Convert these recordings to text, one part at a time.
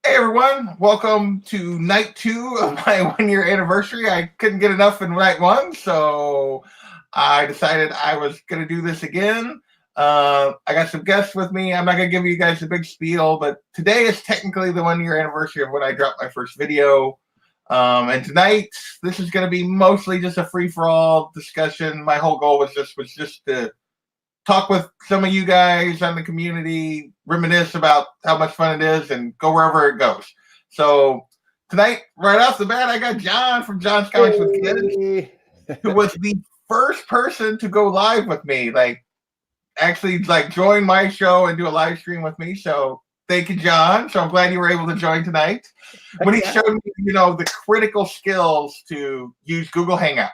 Hey everyone, welcome to night 2 of my 1 year anniversary. I couldn't get enough in night 1, so I decided I was going to do this again. I got some guests with me. I'm not going to give you guys a big spiel, but today is technically the 1 year anniversary of when I dropped my first video. And tonight, this is going to be mostly just a free-for-all discussion. My whole goal was just to talk with some of you guys on the community, reminisce about how much fun it is, and go wherever it goes. So tonight, right off the bat, I got John from John's Comics with Kids, who was the first person to go live with me, actually join my show and do a live stream with me. So thank you, John. So I'm glad you were able to join tonight. When he showed me, the critical skills to use Google Hangouts.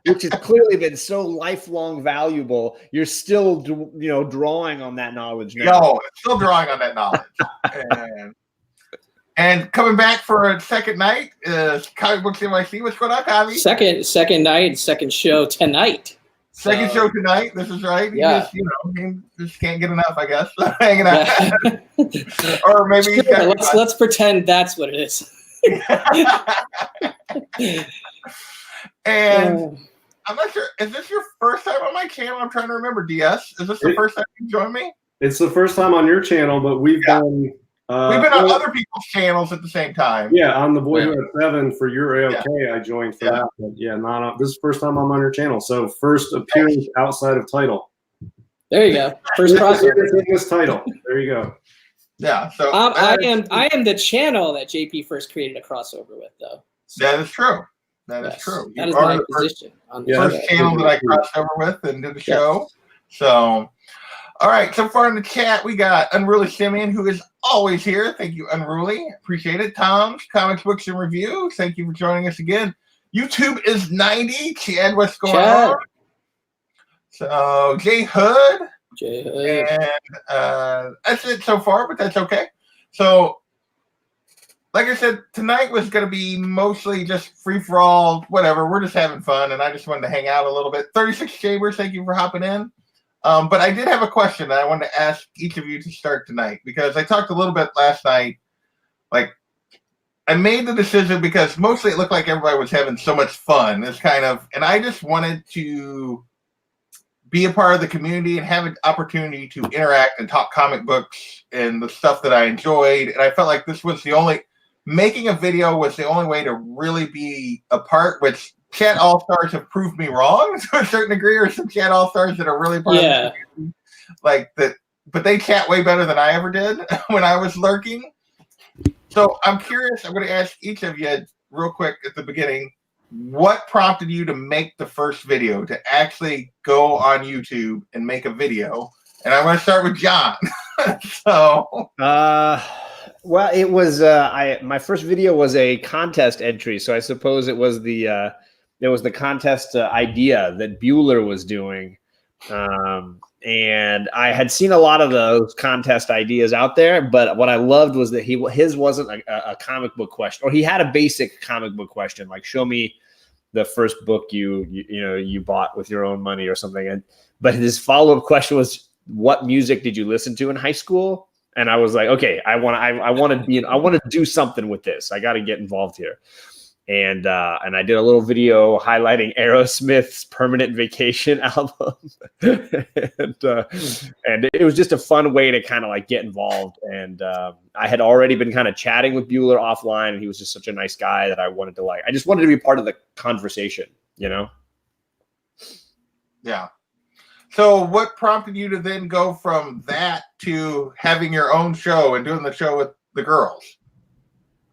Which has clearly been so lifelong valuable. You're still, drawing on that knowledge now. No, still drawing on that knowledge. And coming back for a second night is Comic Books NYC. What's going on, Kavi? Second night, second show tonight. Second show tonight. This is right. Yeah. He just can't get enough, I guess. Hanging out. Or maybe sure, let's pretend that's what it is. And I'm not sure. Is this your first time on my channel? I'm trying to remember. DS. Is this the first time you joined me? It's the first time on your channel, but we've done. We've been on other people's channels at the same time. Yeah, on the Boy Who Had 7 for Your AOK, I joined for that. But not on, this is the first time I'm on your channel. So first appearance outside of title. There you go. First crossover. This title. There you go. Yeah. So I am the channel that JP first created a crossover with, though. So, that is true. That is true. That is my position. On the first channel that I crossed over with and did the show. So. All right, so far in the chat, we got Unruly Simeon, who is always here. Thank you, Unruly. Appreciate it. Tom's Comics, Books, and Review. Thank you for joining us again. YouTube is 90. Chad, what's going on? So, Jay Hood. And that's it so far, but that's okay. So, like I said, tonight was going to be mostly just free-for-all, whatever. We're just having fun, and I just wanted to hang out a little bit. 36 Chambers, thank you for hopping in. But I did have a question that I wanted to ask each of you to start tonight, because I talked a little bit last night. I made the decision because mostly it looked like everybody was having so much fun. And I just wanted to be a part of the community and have an opportunity to interact and talk comic books and the stuff that I enjoyed. And I felt like this was making a video was the only way to really be a part, which Chat All-Stars have proved me wrong to a certain degree, or some Chat All-Stars that are really part of the community. But they chat way better than I ever did when I was lurking. So I'm curious, I'm going to ask each of you real quick at the beginning, what prompted you to make the first video, to actually go on YouTube and make a video? And I'm going to start with John. Well, it was my first video was a contest entry, so I suppose it was the contest idea that Bueller was doing, and I had seen a lot of those contest ideas out there. But what I loved was that his wasn't a comic book question, or he had a basic comic book question, like show me the first book you bought with your own money or something. But his follow-up question was, what music did you listen to in high school? And I was like, okay, I want to do something with this. I got to get involved here. And I did a little video highlighting Aerosmith's Permanent Vacation album. and it was just a fun way to kind of get involved. And I had already been kind of chatting with Bueller offline, and he was just such a nice guy that I just wanted to be part of the conversation, Yeah. So what prompted you to then go from that to having your own show and doing the show with the girls?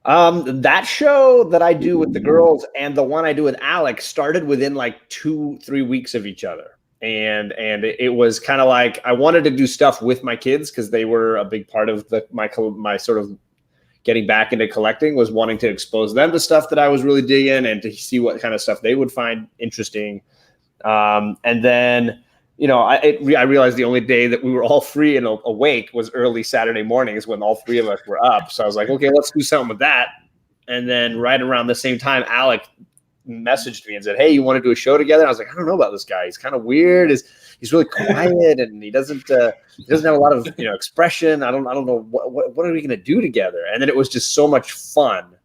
That show that I do with the girls and the one I do with Alex started within 2-3 weeks of each other. And it was kind of like I wanted to do stuff with my kids because they were a big part of my sort of getting back into collecting, was wanting to expose them to stuff that I was really digging and to see what kind of stuff they would find interesting. And then I realized the only day that we were all free and awake was early Saturday mornings when all three of us were up. So I was like, okay, let's do something with that. And then right around the same time, Alec messaged me and said, hey, you want to do a show together? I was like, I don't know about this guy. He's kind of weird. he's really quiet and he doesn't have a lot of expression. I don't know what are we gonna do together. And then it was just so much fun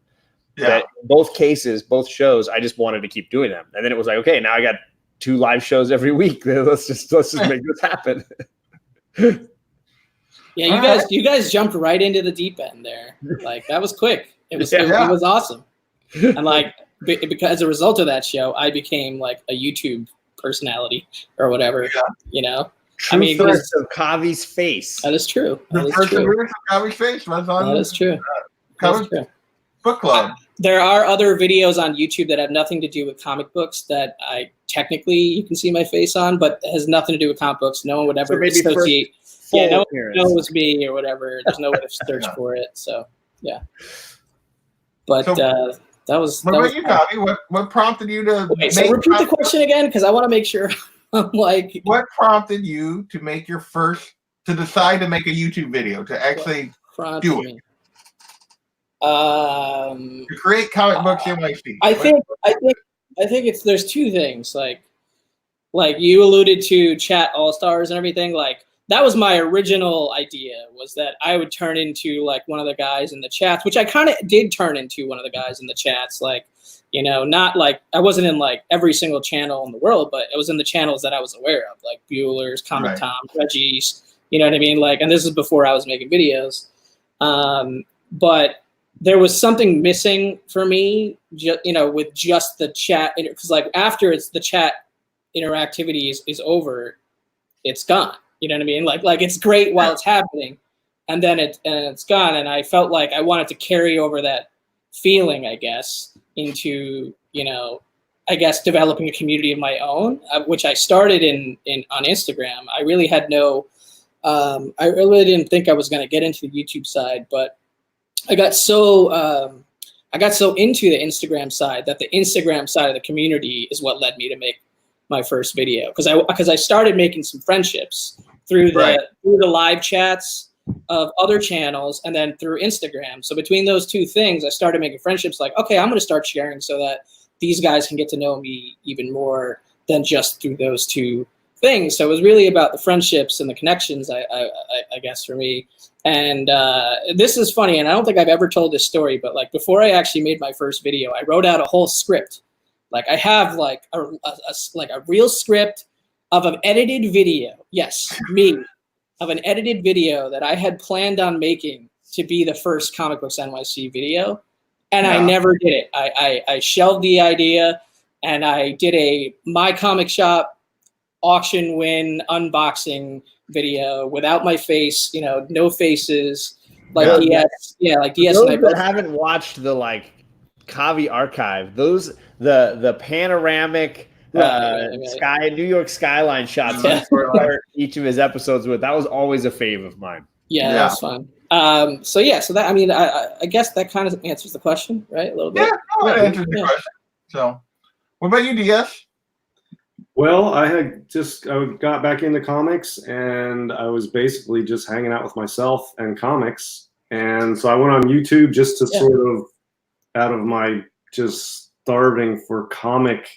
that in both cases, both shows, I just wanted to keep doing them. And then it was like, okay, now I got 2 live shows every week. Let's just make this happen. Yeah, you guys jumped right into the deep end there. Like that was quick. It was awesome. And like because as a result of that show, I became like a YouTube personality or whatever. Yeah. True first of Kavi's face. That is true. The first appearance of Kavi's face was on. That is true. Kavi's book club. There are other videos on YouTube that have nothing to do with comic books that I technically you can see my face on, but it has nothing to do with comic books. No one would ever associate. Yeah, no one knows me or whatever. There's no way to search for it. So yeah. But that was. What about you, Kavi? What prompted you to? Wait, so repeat the question again, because I want to make sure. I'm like. What prompted you to make to decide to make a YouTube video to actually do it? To create Comic Books NYC. I think there's 2 things. Like you alluded to Chat All-Stars and everything. Like that was my original idea, was that I would turn into like one of the guys in the chats, which I kind of did turn into one of the guys in the chats. Like, not like I wasn't in like every single channel in the world, but it was in the channels that I was aware of, like Bueller's, Comic Tom, Reggie's, you know what I mean? Like, and this is before I was making videos. But there was something missing for me, with just the chat, because like after the chat interactivity is over, it's gone. You know what I mean? Like it's great while it's happening, and then it's gone. And I felt like I wanted to carry over that feeling, I guess, into developing a community of my own, which I started on Instagram. I really had I really didn't think I was going to get into the YouTube side, but I got so into the Instagram side that the Instagram side of the community is what led me to make my first video, because I started making some friendships through the live chats of other channels and then through Instagram. So between those 2 things, I started making friendships. Like, okay, I'm going to start sharing so that these guys can get to know me even more than just through those 2 things. So it was really about the friendships and the connections, I guess, for me. And this is funny, and I don't think I've ever told this story, but like before I actually made my first video, I wrote out a whole script. Like I have like a real script of an edited video. Yes, me, of an edited video that I had planned on making to be the first Comic Books NYC video, and I never did it. I shelved the idea, and I did a My Comic Shop auction win unboxing video without my face, no faces, like DS, like DS. Those that haven't watched the like Kavi archive, the panoramic sky New York skyline shots for each of his episodes with, that was always a fave of mine. Yeah, that's fun. So that, I mean, I guess that kind of answers the question, right? A little bit. Yeah, that answers the question. So, what about you, DS? Well, I got back into comics, and I was basically just hanging out with myself and comics. And so I went on YouTube just to sort of, out of my just starving for comic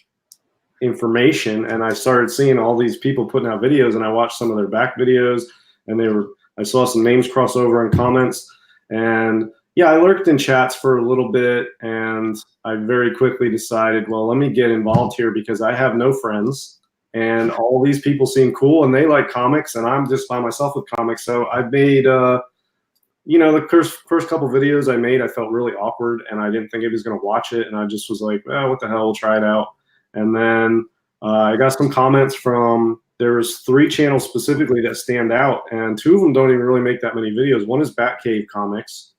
information, and I started seeing all these people putting out videos, and I watched some of their back videos, and I saw some names cross over in comments, and I lurked in chats for a little bit, and I very quickly decided, well, let me get involved here because I have no friends, and all these people seem cool, and they like comics, and I'm just by myself with comics. So I made, the first couple videos I made, I felt really awkward, and I didn't think he was going to watch it, and I just was like, what the hell, we'll try it out. And then I got some comments from, there's 3 channels specifically that stand out, and 2 of them don't even really make that many videos. One is Batcave Comics.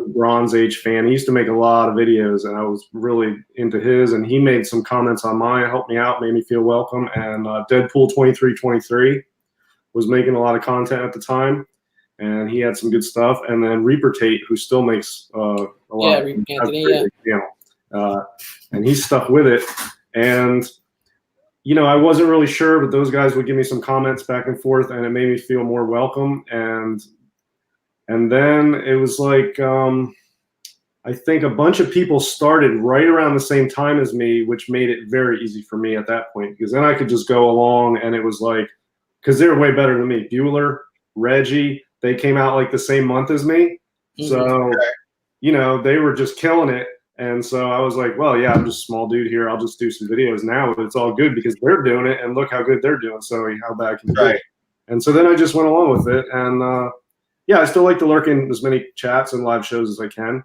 Bronze Age fan. He used to make a lot of videos, and I was really into his, and he made some comments on mine, helped me out, made me feel welcome. And Deadpool 2323 was making a lot of content at the time, and he had some good stuff. And then Reaper Tate, who still makes a lot of Anthony, and he's stuck with it. And I wasn't really sure, but those guys would give me some comments back and forth, and it made me feel more welcome. And then it was like I think a bunch of people started right around the same time as me, which made it very easy for me at that point, because then I could just go along, and it was like, because they were way better than me. Bueller, Reggie, they came out like the same month as me. So, you know, they were just killing it. And so I was like, well, yeah, I'm just a small dude here. I'll just do some videos now. But it's all good because they're doing it, and look how good they're doing. So how bad can it be? And so then I just went along with it. And yeah, I still like to lurk in as many chats and live shows as I can.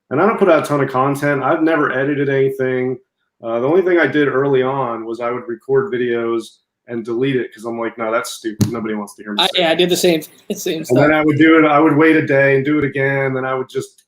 And I don't put out a ton of content. I've never edited anything. The only thing I did early on was I would record videos and delete it because I'm like, no, that's stupid. Nobody wants to hear me. Yeah, I did the same stuff. And then I would do it. I would wait a day and do it again. Then I would just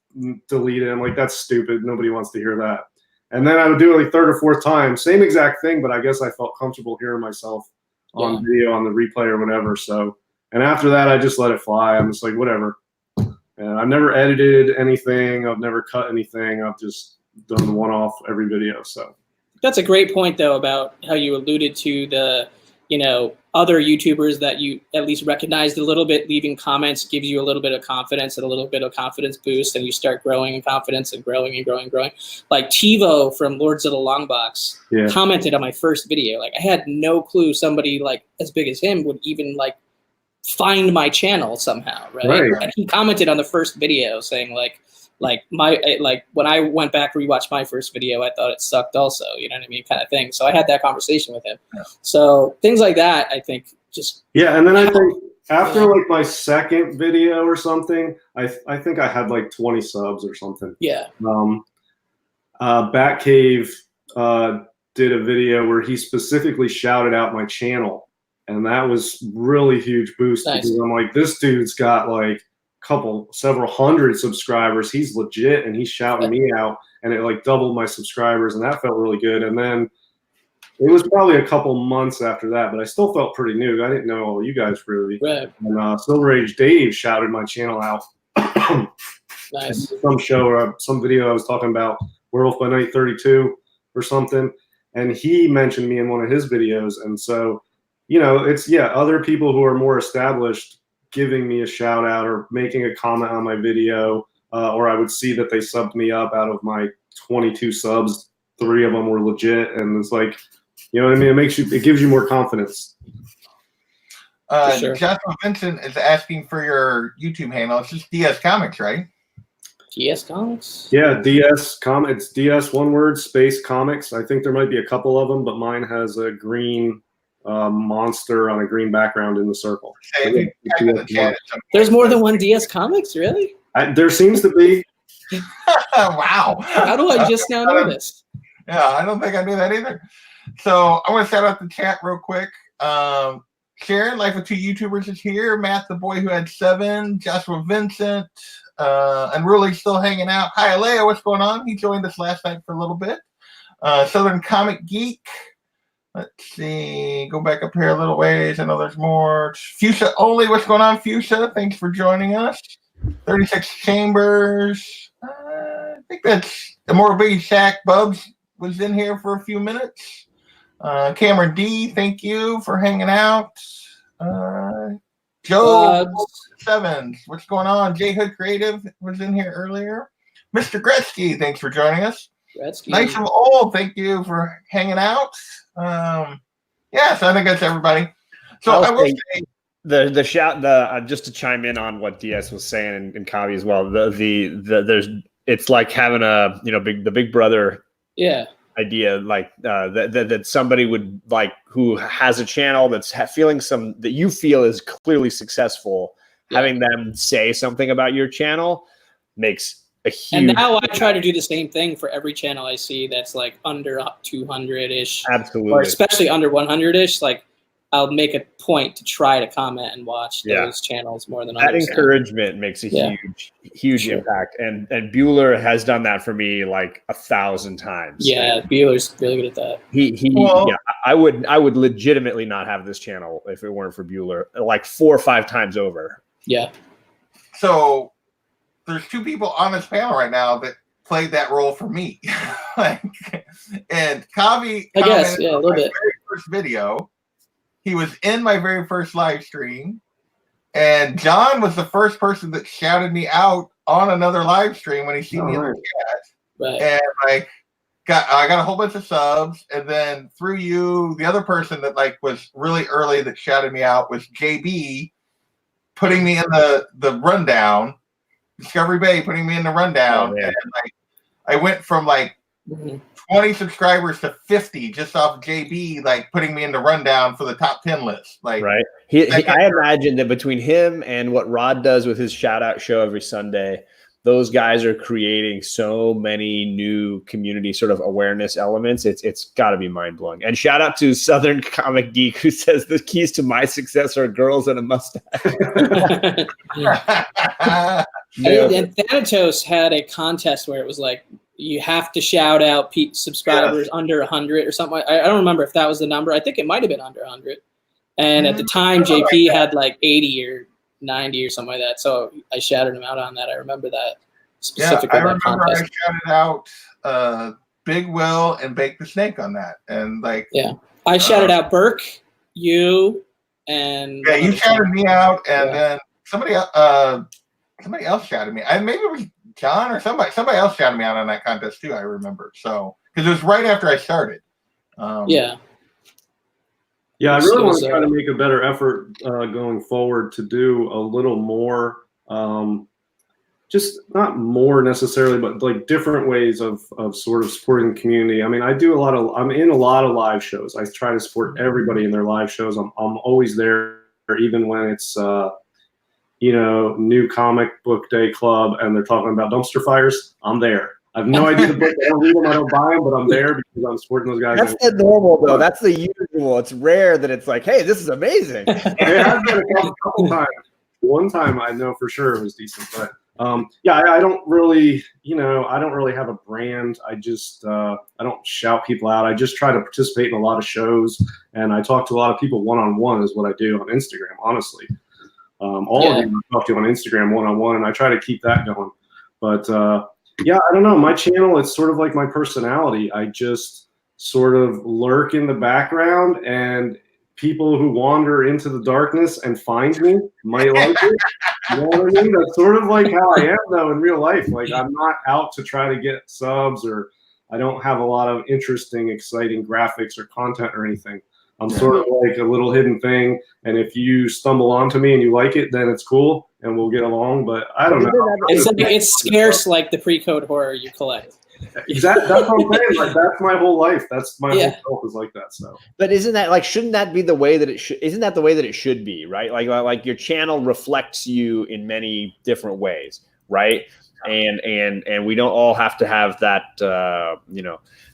delete it. I'm like, that's stupid. Nobody wants to hear that. And then I would do it like third or fourth time. Same exact thing, but I guess I felt comfortable hearing myself on video, on the replay or whatever. So, and after that, I just let it fly. I'm just like, whatever. And I've never edited anything. I've never cut anything. I've just done one-off every video. So that's a great point, though, about how you alluded to the, you know, other YouTubers that you at least recognized a little bit. Leaving comments gives you a little bit of confidence and a little bit of confidence boost, and you start growing in confidence and growing and growing and growing. Like TiVo from Lords of the Long Box commented on my first video. Like I had no clue somebody like as big as him would even like find my channel somehow, right? And he commented on the first video saying like when I went back to rewatch my first video, I thought it sucked also, you know what I mean, kind of thing. So I had that conversation with him. So things like that, I think just and then I think after like my second video or something, I think I had like 20 subs or something. Batcave did a video where he specifically shouted out my channel. And that was really huge boost because I'm like, this dude's got like several hundred subscribers. He's legit, and he's shouting me out, and it like doubled my subscribers, and that felt really good. And then it was probably a couple months after that, but I still felt pretty new. I didn't know all you guys really. And Silver Age Dave shouted my channel out. Some show or some video I was talking about Werewolf by Night 32 or something, and he mentioned me in one of his videos, and so. You know, it's, other people who are more established giving me a shout out or making a comment on my video, or I would see that they subbed me up. Out of my 22 subs, 3 of them were legit. And it's like, you know what I mean? It gives you more confidence. Joshua Vincent is asking for your YouTube handle. It's just DS Comics, right? DS Comics? Yeah, DS Comics. It's DS one word space comics. I think there might be a couple of them, but mine has a green monster on a green background in the circle. There's more than one DS Comics, really? There seems to be. Wow. How do I just now know this? Yeah, I don't think I knew that either. So I want to shout out the chat real quick. Sharon, Life of Two YouTubers is here. Matt, the boy who had 7. Joshua Vincent. Unruly's still hanging out. Hi, Alea, what's going on? He joined us last night for a little bit. Southern Comic Geek. Let's see. Go back up here a little ways. I know there's more. Fuchsia Only. What's going on, Fuchsia? Thanks for joining us. 36 Chambers. I think that's the More Big Shack. Bubs was in here for a few minutes. Cameron D, thank you for hanging out. Joe Sevens. What's going on? J Hood Creative was in here earlier. Mr. Gretzky, thanks for joining us. Nice of Old, thank you for hanging out. So I think that's everybody. So I will say the shout just to chime in on what DS was saying and Kavi as well. It's like having a the Big Brother idea, like that somebody would like who has a channel that's feeling that you feel is clearly successful. Having them say something about your channel makes a huge. And now I try to do the same thing for every channel I see that's like under 200-ish. Absolutely. Or especially under 100-ish. Like I'll make a point to try to comment and watch those channels more than others. That encouragement makes a huge impact. And Bueller has done that for me like 1,000 times. Yeah, Bueller's really good at that. I would legitimately not have this channel if it weren't for Bueller, like 4 or 5 times over. Yeah. So there's 2 people on this panel right now that played that role for me. And Kavi, I guess, a little bit. Very first video. He was in my very first live stream. And John was the first person that shouted me out on another live stream when he seen me in the chat. Right. And like I got a whole bunch of subs, and then through you, the other person that like was really early that shouted me out was JB, putting me in the rundown, Discovery Bay putting me in the rundown, and like I went from like 20 subscribers to 50 just off JB, like putting me in the rundown for the top 10 list. Like, right. I imagine that between him and what Rod does with his shout out show every Sunday, those guys are creating so many new community sort of awareness elements. It's got to be mind blowing. And shout out to Southern Comic Geek, who says the keys to my success are girls and a mustache. And Thanatos had a contest where it was like, you have to shout out subscribers under 100 or something. I don't remember if that was the number. I think it might have been under 100. And at the time, JP had like 80 or 90 or something like that. So I shouted him out on that. I remember that specifically. Yeah, I remember I shouted out Big Will and Bake the Snake on that. And like, yeah, I shouted out Burke, you, and yeah, you shouted me out, and then somebody else shouted me. Maybe it was John or somebody else shouted me out on that contest too. I remember. So because it was right after I started. Yeah, I really want to try to make a better effort going forward to do a little more, just not more necessarily, but like different ways of sort of supporting the community. I mean, I'm in a lot of live shows. I try to support everybody in their live shows. I'm always there, even when it's new comic book day club and they're talking about dumpster fires. I'm there. I have no idea the book. I don't read them. I don't buy them, but I'm there because I'm supporting those guys. That's the normal, though. That's the usual. It's rare that it's like, hey, this is amazing. It has been a couple times. One time I know for sure it was decent, but I don't really, I don't really have a brand. I just, I don't shout people out. I just try to participate in a lot of shows, and I talk to a lot of people one-on-one is what I do on Instagram, honestly. All of you I talk to on Instagram one-on-one, and I try to keep that going. But I don't know. My channel, it's sort of like my personality. I just sort of lurk in the background, and people who wander into the darkness and find me might like it. You know what I mean? That's sort of like how I am, though, in real life. Like, I'm not out to try to get subs, or I don't have a lot of interesting, exciting graphics or content or anything. I'm sort of like a little hidden thing, and if you stumble onto me and you like it, then it's cool, and we'll get along. But I don't know. It's scarce, like the pre-code horror you collect. Exactly. That's what I'm saying. Like, that's my whole life. That's my whole self is like that. So, but isn't that like, shouldn't that be the way that it should? Isn't that the way that it should be? Right? Like your channel reflects you in many different ways, right? And we don't all have to have that,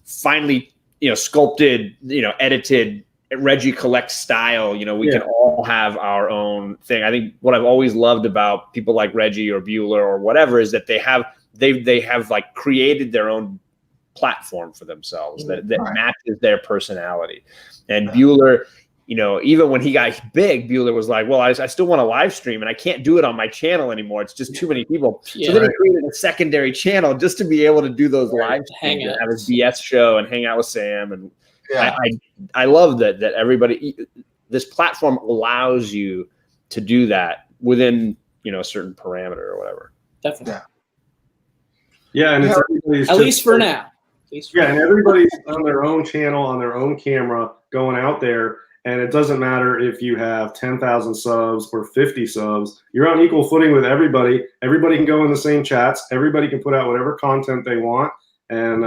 finely, sculpted, edited Reggie Collect style. We can all have our own thing. I think what I've always loved about people like Reggie or Bueller or whatever is that they have like created their own platform for themselves that matches their personality. And Bueller, even when he got big, Bueller was like, well, I still want to live stream and I can't do it on my channel anymore. It's just too many people. So then he created a secondary channel just to be able to do those live streams and have his BS show and hang out with Sam. And I love that everybody, this platform allows you to do that within, a certain parameter or whatever. Definitely. Yeah, and it's everybody's at least for now. And everybody's on their own channel, on their own camera, going out there, and it doesn't matter if you have 10,000 subs or 50 subs. You're on equal footing with everybody. Everybody can go in the same chats. Everybody can put out whatever content they want, and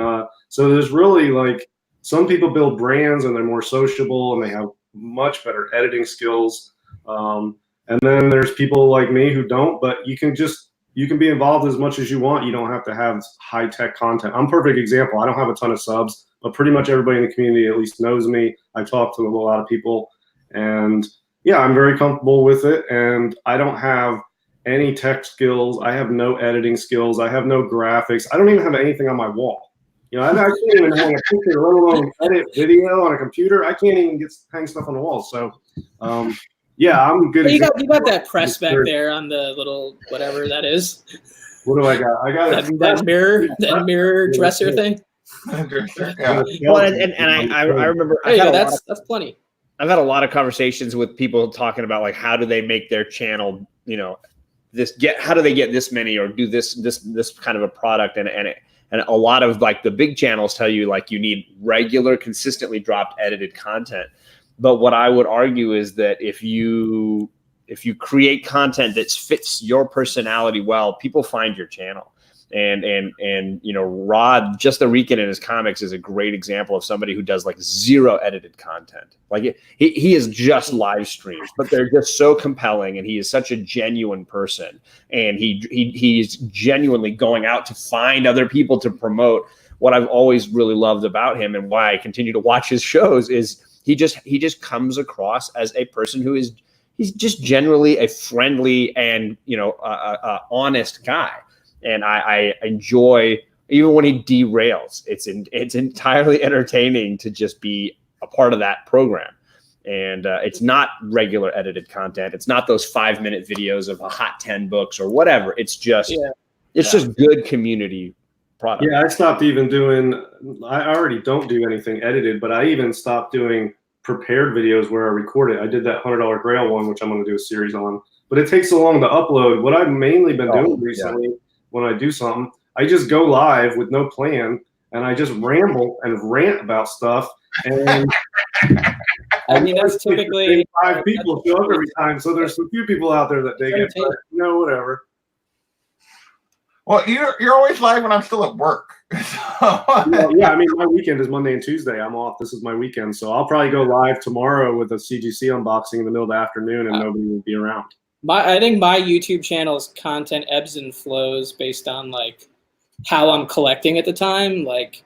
so there's really like some people build brands and they're more sociable and they have much better editing skills, and then there's people like me who don't. But you can be involved as much as you want. You don't have to have high-tech content. I'm a perfect example. I don't have a ton of subs, but pretty much everybody in the community at least knows me. I talk to a lot of people, and I'm very comfortable with it. And I don't have any tech skills. I have no editing skills. I have no graphics. I don't even have anything on my wall. I can't even hang a picture, let alone edit video on a computer. I can't even hang stuff on the wall. So, I'm good. You got that press back there on the little whatever that is. What do I got? I got that mirror dresser thing. Yeah. Well, and I remember. There you go. That's plenty. I've had a lot of conversations with people talking about like how do they make their channel, how do they get this many or do this kind of a product, and a lot of like the big channels tell you like you need regular, consistently dropped edited content. But what I would argue is that if you create content that fits your personality well, people find your channel. And Rod, Just the Rican in his comics, is a great example of somebody who does like 0 edited content. Like he is just live streams, but they're just so compelling, and he is such a genuine person, and he's genuinely going out to find other people to promote. What I've always really loved about him, and why I continue to watch his shows, is he just comes across as a person who he's just generally a friendly and honest guy. And I enjoy, even when he derails, it's entirely entertaining to just be a part of that program. And it's not regular edited content. It's not those 5-minute videos of a hot 10 books or whatever. It's just just good community product. Yeah, I stopped even doing. I already don't do anything edited, but I even stopped doing prepared videos where I record it. I did that $100 Grail one, which I'm going to do a series on. But it takes so long to upload. What I've mainly been doing recently. When I do something, I just go live with no plan, and I just ramble and rant about stuff. And I mean, that's typically 5 people show up every time, so there's a few people out there that dig it. But, whatever. Well, you're always live when I'm still at work. Yeah, I mean, my weekend is Monday and Tuesday. I'm off. This is my weekend, so I'll probably go live tomorrow with a CGC unboxing in the middle of the afternoon, and nobody will be around. I think my YouTube channel's content ebbs and flows based on like how I'm collecting at the time. Like,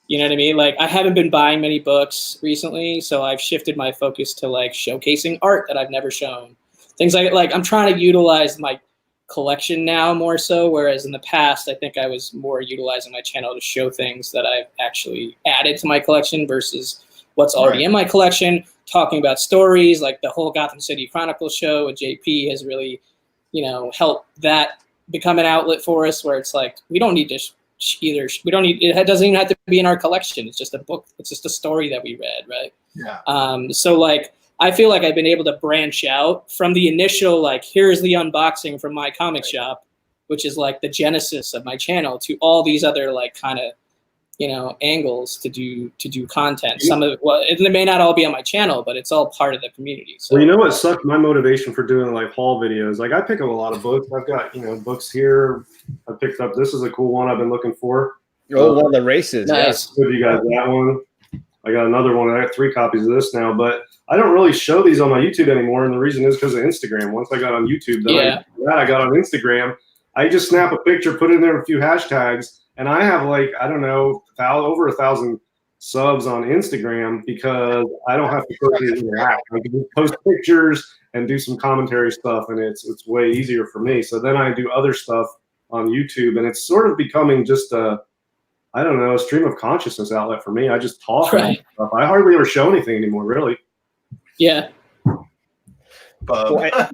you know what I mean? Like, I haven't been buying many books recently, so I've shifted my focus to like showcasing art that I've never shown. Things like I'm trying to utilize my collection now more so, whereas in the past I think I was more utilizing my channel to show things that I've actually added to my collection versus what's already in my collection. Talking about stories, like the whole Gotham City Chronicles show with JP has really, helped that become an outlet for us, where it's like we don't need to it doesn't even have to be in our collection. It's just a book. It's just a story that we read, right? Yeah. So like I feel like I've been able to branch out from the initial like here's the unboxing from my comic shop, which is like the genesis of my channel, to all these other like kind of angles to do content. Some of it may not all be on my channel, but it's all part of the community. So well, you know what sucked my motivation for doing like haul videos? Like I pick up a lot of books. I've got books here. I picked up. This is a cool one I've been looking for. One of the races. Nice. Yes. Give you guys that one. I got another one. I got 3 copies of this now, but I don't really show these on my YouTube anymore, and the reason is because of Instagram. Once I got on YouTube, I got on Instagram. I just snap a picture, put in there a few hashtags. And I have like, I don't know, over 1,000 subs on Instagram because I don't have to personally interact. I can post pictures and do some commentary stuff, and it's way easier for me. So then I do other stuff on YouTube, and it's sort of becoming just a stream of consciousness outlet for me. I just talk about stuff. I hardly ever show anything anymore, really. Yeah. I've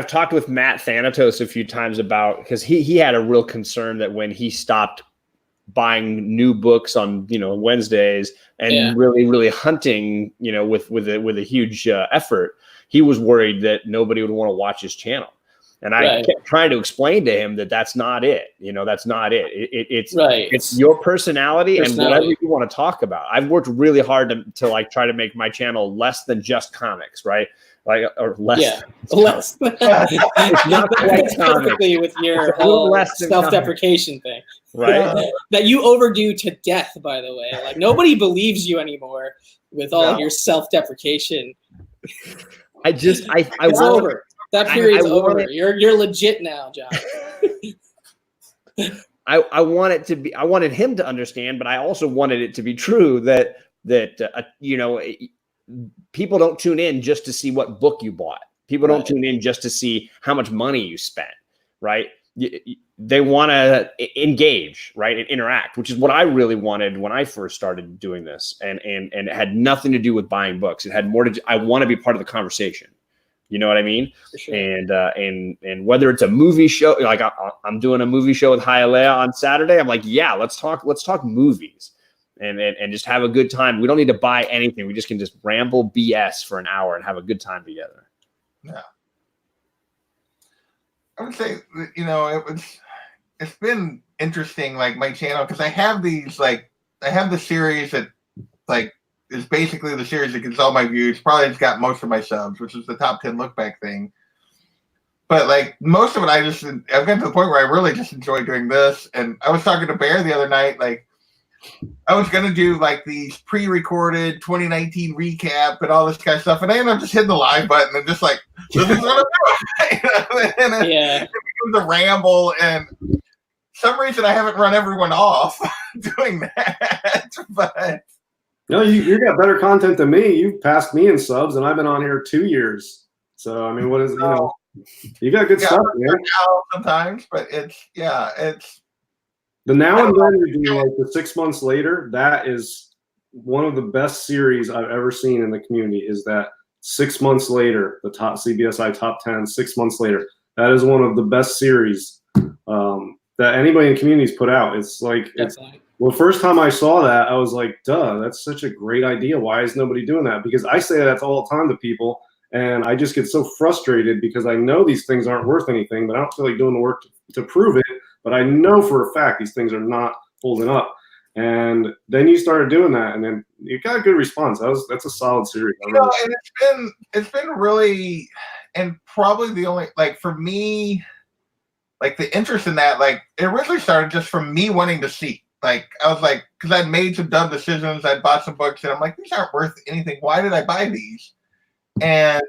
talked with Matt Thanatos a few times about, because he had a real concern that when he stopped buying new books on Wednesdays and really hunting with a huge effort, he was worried that nobody would want to watch his channel. And I kept trying to explain to him that that's not it. That's not it. It's your personality and whatever you want to talk about. I've worked really hard to like try to make my channel less than just comics, right? Like, or less. Yeah, less. It's not quite perfectly with your whole self-deprecation thing, right? That you overdo to death, by the way. Like nobody believes you anymore with all of your self-deprecation. It's over. That period's over. You're legit now, John. I wanted him to understand, but I also wanted it to be true that people don't tune in just to see what book you bought. People don't tune in just to see how much money you spent, right? They want to engage, right, and interact, which is what I really wanted when I first started doing this, and it had nothing to do with buying books. It had more to do. I want to be part of the conversation. You know what I mean? For sure. And whether it's a movie show, like I'm doing a movie show with Hialeah on Saturday, I'm like, yeah, let's talk movies. and just have a good time. We don't need to buy anything. We just can just ramble BS for an hour and have a good time together. Yeah. I would say, you know, it's been interesting, like my channel, because I have these, like, I have the series that, like, is basically the series that gets all my views. Probably has got most of my subs, which is the top 10 look back thing. But like most of it, I've gotten to the point where I really just enjoy doing this. And I was talking to Bear the other night, like I was gonna do like these pre-recorded 2019 recap and all this kind of stuff, and I ended up just hitting the live button and just like, this is what I'm doing. And it becomes a ramble, and for some reason I haven't run everyone off doing that. But no, you got better content than me. You've passed me in subs, and I've been on here 2 years. So I mean, what is you got good stuff, man. Sometimes, but it's the now and then we do like the 6 months later. That is one of the best series I've ever seen in the community. Is that 6 months later, the top CBSI top 10, 6 months later. That is one of the best series that anybody in communities put out. It's like, well, the first time I saw that, I was like, duh, that's such a great idea. Why is nobody doing that? Because I say that all the time to people, and I just get so frustrated because I know these things aren't worth anything, but I don't feel like doing the work to prove it. But I know for a fact these things are not holding up. And then you started doing that, and then you got a good response. That's a solid series. You know, and it's been really, and probably the only, like, for me, like the interest in that, like it originally started just from me wanting to see. Like I was like, because I'd made some dumb decisions, I'd bought some books, and I'm like, these aren't worth anything. Why did I buy these? And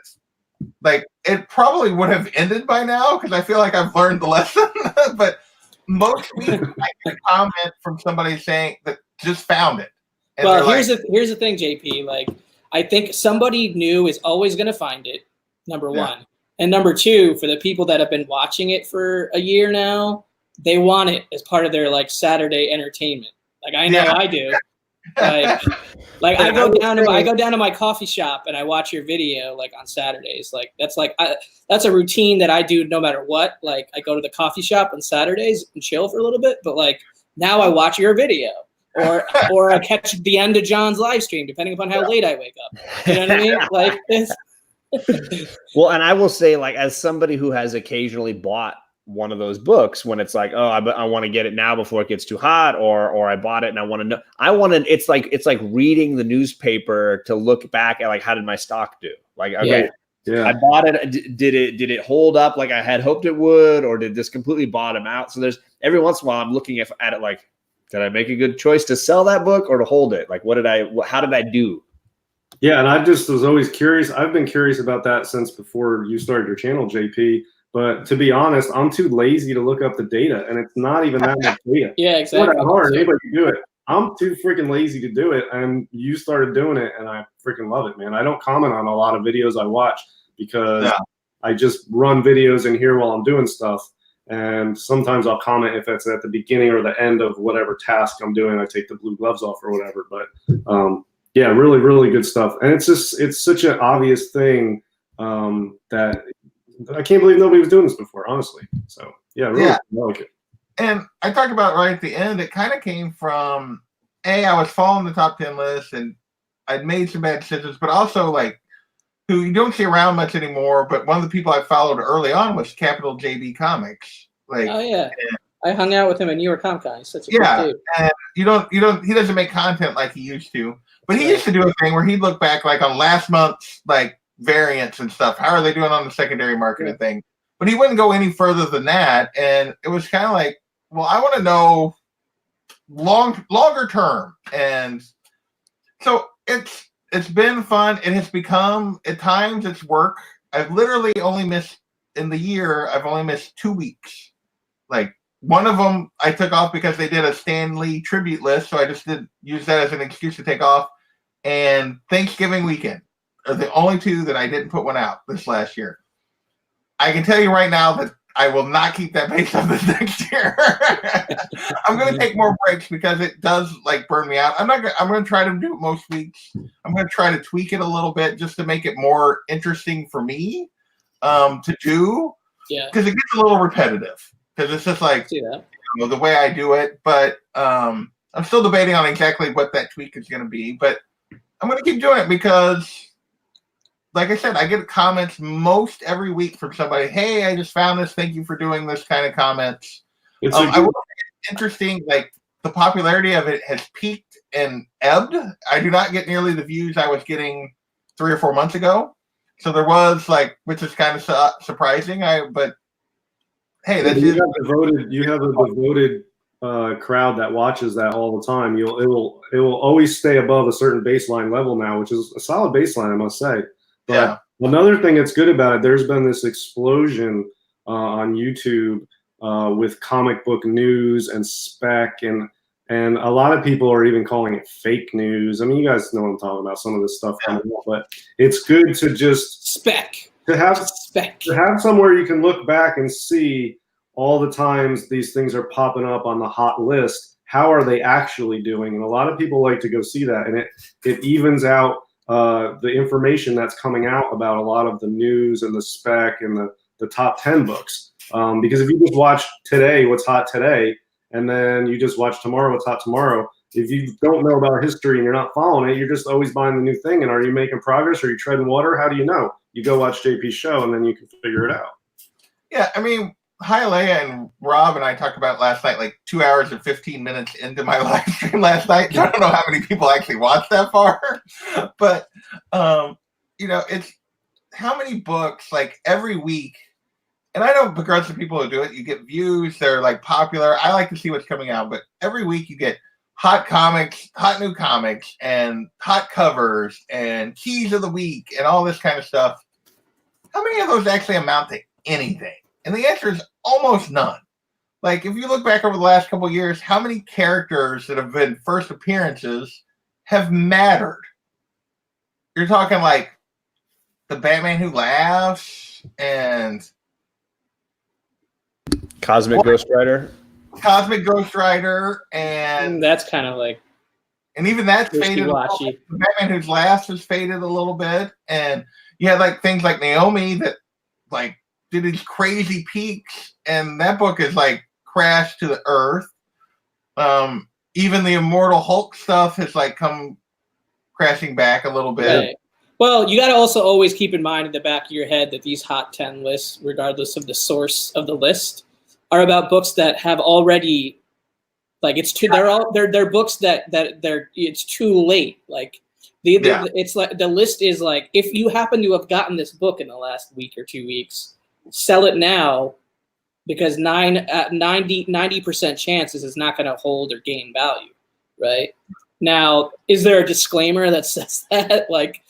like it probably would have ended by now because I feel like I've learned the lesson. But most weeks I get a comment from somebody saying that just found it. And well, here's the thing, JP. Like I think somebody new is always going to find it. Number one, and number two, for the people that have been watching it for a year now, they want it as part of their like Saturday entertainment. Like I know I do. Like I go down to my coffee shop and I watch your video like on Saturdays. Like that's a routine that I do no matter what. Like I go to the coffee shop on Saturdays and chill for a little bit, but like now I watch your video or I catch the end of John's live stream depending upon how late I wake up. You know what I mean? Like this. Well, and I will say, like, as somebody who has occasionally bought one of those books when it's like, oh, I want to get it now before it gets too hot, or I bought it and I want to know. It's like reading the newspaper to look back at like, how did my stock do? Like, okay, I bought it. Did it hold up like I had hoped it would, or did this completely bottom out? So there's every once in a while I'm looking at it like, did I make a good choice to sell that book or to hold it? Like, how did I do? Yeah, and I just was always curious. I've been curious about that since before you started your channel, JP. But to be honest, I'm too lazy to look up the data, and it's not even that much data. Yeah, exactly. It's not that hard. Anybody can do it. I'm too freaking lazy to do it, and you started doing it, and I freaking love it, man. I don't comment on a lot of videos I watch because I just run videos in here while I'm doing stuff. And sometimes I'll comment if it's at the beginning or the end of whatever task I'm doing. I take the blue gloves off or whatever. But yeah, really, really good stuff. And it's such an obvious thing that I can't believe nobody was doing this before, honestly. So yeah, really, I like it. And I talked about right at the end, it kind of came from I was following the top 10 list and I'd made some bad decisions, but also like who you don't see around much anymore. But one of the people I followed early on was Capital JB Comics. Like, oh yeah, I hung out with him at New York Comic Con. He's such a good dude. And he doesn't make content like he used to. But he used to do a thing where he'd look back like on last month's like variants and stuff. How are they doing on the secondary market and thing? But he wouldn't go any further than that. And it was kind of like, well, I want to know longer term. And so it's been fun. It has become, at times, it's work. I've literally only missed, in the year, I've only missed 2 weeks. Like, one of them I took off because they did a Stan Lee tribute list, so I just did use that as an excuse to take off. And Thanksgiving weekend are the only two that I didn't put one out this last year. I can tell you right now that I will not keep that pace up this next year. I'm going to take more breaks because it does like burn me out. I'm going to try to do it most weeks. I'm going to try to tweak it a little bit just to make it more interesting for me to do. Yeah. Because it gets a little repetitive. Because it's just like the way I do it. But I'm still debating on exactly what that tweak is going to be, but I'm going to keep doing it because, like I said, I get comments most every week from somebody. Hey, I just found this. Thank you for doing this kind of comments. It's I will say it's interesting. Like the popularity of it has peaked and ebbed. I do not get nearly the views I was getting 3 or 4 months ago. So there was like, which is kind of surprising. But hey, that's you have a devoted crowd that watches that all the time. It will always stay above a certain baseline level now, which is a solid baseline, I must say. But another thing that's good about it, there's been this explosion on YouTube with comic book news and spec, and a lot of people are even calling it fake news. I mean, you guys know what I'm talking about, some of this stuff coming up, but it's good to just to have somewhere you can look back and see all the times these things are popping up on the hot list. How are they actually doing? And a lot of people like to go see that, and it evens out the information that's coming out about a lot of the news and the spec and the top 10 books. Because if you just watch today, what's hot today, and then you just watch tomorrow, what's hot tomorrow, if you don't know about history and you're not following it, you're just always buying the new thing. And are you making progress? Are you treading water? How do you know? You go watch JP's show and then you can figure it out. Yeah, I mean, Hialeah and Rob and I talked about last night, like 2 hours and 15 minutes into my live stream last night. I don't know how many people actually watched that far, but it's how many books, like every week. And I don't begrudge the people who do it. You get views, they're like popular. I like to see what's coming out, but every week you get hot comics, hot new comics, and hot covers, and keys of the week, and all this kind of stuff. How many of those actually amount to anything? And the answer is almost none. Like, if you look back over the last couple of years, how many characters that have been first appearances have mattered? You're talking like the Batman Who Laughs and Cosmic Ghost Rider, and that's kind of like, and even that's faded. The Batman Who Laughs has faded a little bit, and you had like things like Naomi that like did these crazy peaks, and that book is like crashed to the earth. Even the Immortal Hulk stuff has like come crashing back a little bit. Right. Well, you got to also always keep in mind in the back of your head that these hot 10 lists, regardless of the source of the list, are about books that have already, like, it's too. They're books that it's too late. Like it's like the list is like, if you happen to have gotten this book in the last week or 2 weeks, sell it now, because 90% chances it's not going to hold or gain value, right? Now, is there a disclaimer that says that, like,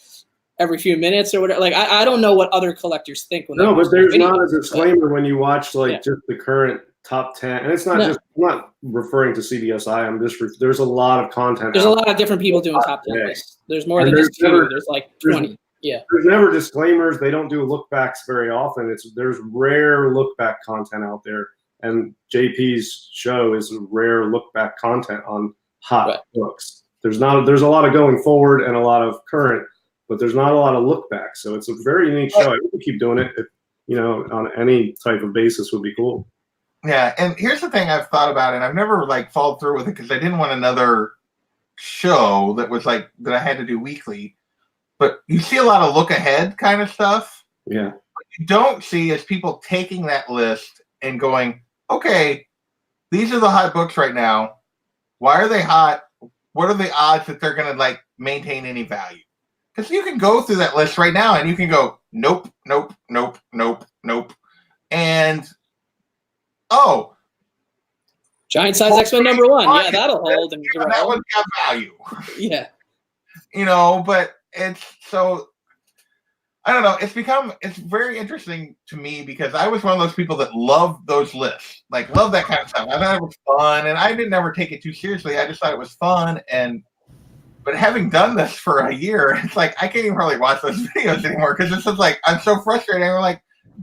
every few minutes or whatever? Like, I don't know what other collectors think. No, but there's not a disclaimer when you watch just the current top 10, and it's not just. I'm not referring to CBSI. I'm just. There's a lot of content. There's a lot of different people doing top 10 lists. There's more than just 2. There's like 20. There's never disclaimers. They don't do look backs very often. There's rare look back content out there, and JP's show is rare look back content on hot books. There's a lot of going forward and a lot of current, but there's not a lot of look back. So it's a very unique show. I would keep doing it. If, on any type of basis would be cool. Yeah, and here's the thing I've thought about, and I've never like followed through with it because I didn't want another show that was like that I had to do weekly. But you see a lot of look ahead kind of stuff. Yeah. What you don't see is people taking that list and going, okay, these are the hot books right now. Why are they hot? What are the odds that they're going to like maintain any value? Because you can go through that list right now and you can go, nope, nope, nope, nope, nope. And, Giant Size X-Men #1. Yeah, that'll hold. And that one's got value. Yeah. But it's so, I don't know. It's very interesting to me because I was one of those people that loved those lists, like love that kind of stuff. I thought it was fun, and I didn't ever take it too seriously. I just thought it was fun. But having done this for a year, it's like I can't even really watch those videos anymore because it's just like I'm so frustrated. I'm like,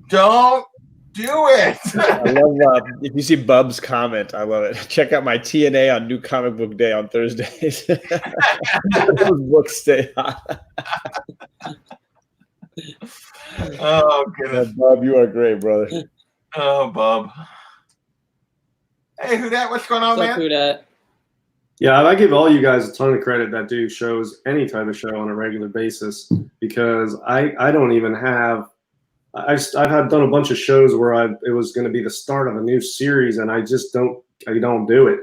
don't do it. I love if you see Bub's comment, I love it. Check out my TNA on New Comic Book Day on Thursdays. Those books stay hot. Oh goodness, Bub, you are great, brother. Oh, Bub. Hey, who that? What's going on, What's man? up, who dat? Yeah, I give all you guys a ton of credit that do shows, any type of show on a regular basis, because I don't even have. I've done a bunch of shows where it was going to be the start of a new series, and I don't do it.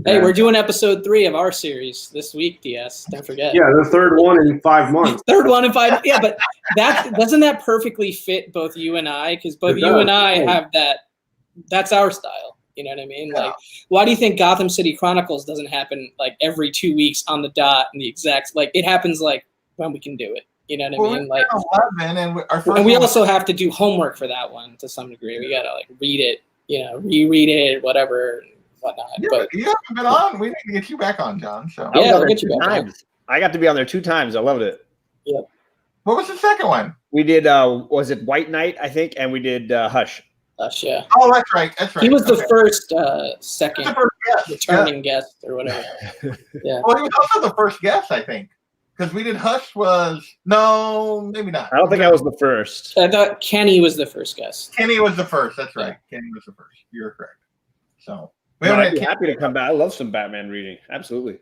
Hey, we're doing episode 3 of our series this week, DS. Don't forget. Yeah, the third one in 5 months. Third one in 5. Yeah, but doesn't that perfectly fit both you and I? Because both you and I have that. That's our style. You know what I mean? Yeah. Like, why do you think Gotham City Chronicles doesn't happen like every 2 weeks on the dot and the exact? Like, it happens like when we can do it. You know what I mean? Like, 11, and we also have to do homework for that one to some degree. We gotta like read it, reread it, whatever, and whatnot. Yeah, but you haven't been on. We need to get you back on, John. So yeah, we'll get you back on. I got to be on there 2 times. I loved it. Yep. What was the second one? We did. Was it White Knight? I think, and we did Hush. Hush, yeah. Oh, that's right. That's right. He was the first, second the first guest. returning guest or whatever. Yeah. Well, he was also the first guest, I think, because we did Hush. No, maybe not. I don't think I was the first. I thought Kenny was the first guest. Kenny was the first. That's right. Kenny was the first. You're correct. So I'd be happy to come back. I love some Batman reading. Absolutely.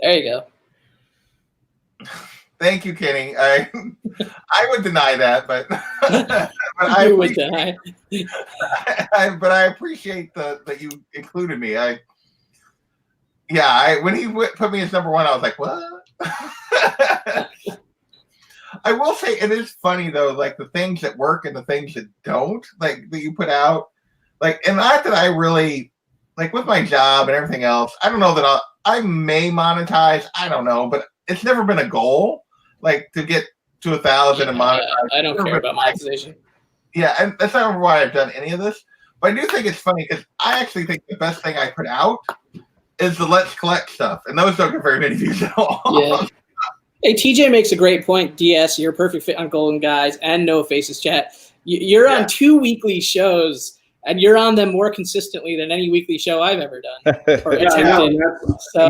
There you go. Thank you, Kenny. I would deny that, but I would deny. but I appreciate that you included me. When he put me as number 1, I was like, what? I will say it is funny though, like the things that work and the things that don't, like that you put out, like, and not that I really like with my job and everything else. I don't know that I may monetize. I don't know, but it's never been a goal. Like to get to 1,000 and monetize. I don't care about monetization. Yeah, and that's not why I've done any of this. But I do think it's funny because I actually think the best thing I put out is the Let's Collect stuff, and those don't get very many views at all. Yeah. Hey, TJ makes a great point. DS, you're a perfect fit on Golden Guys and No Faces Chat. You're on 2 weekly shows, and you're on them more consistently than any weekly show I've ever done. Or and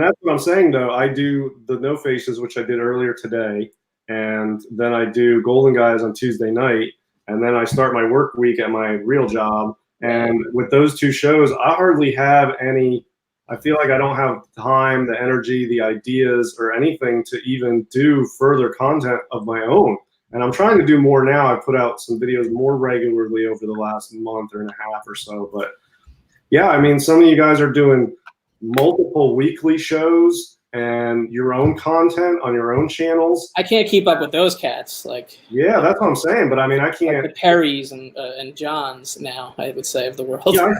that's what I'm saying, though. I do the No Faces, which I did earlier today, and then I do Golden Guys on Tuesday night, and then I start my work week at my real job. And with those 2 shows, I hardly have any. I feel like I don't have time, the energy, the ideas, or anything to even do further content of my own. And I'm trying to do more now. I put out some videos more regularly over the last month and a half or so. But yeah, I mean, some of you guys are doing multiple weekly shows and your own content on your own channels. I can't keep up with those cats. Like, yeah, that's what I'm saying. But I mean, I can't. Like the Perrys and Johns now, I would say, of the world. Yeah,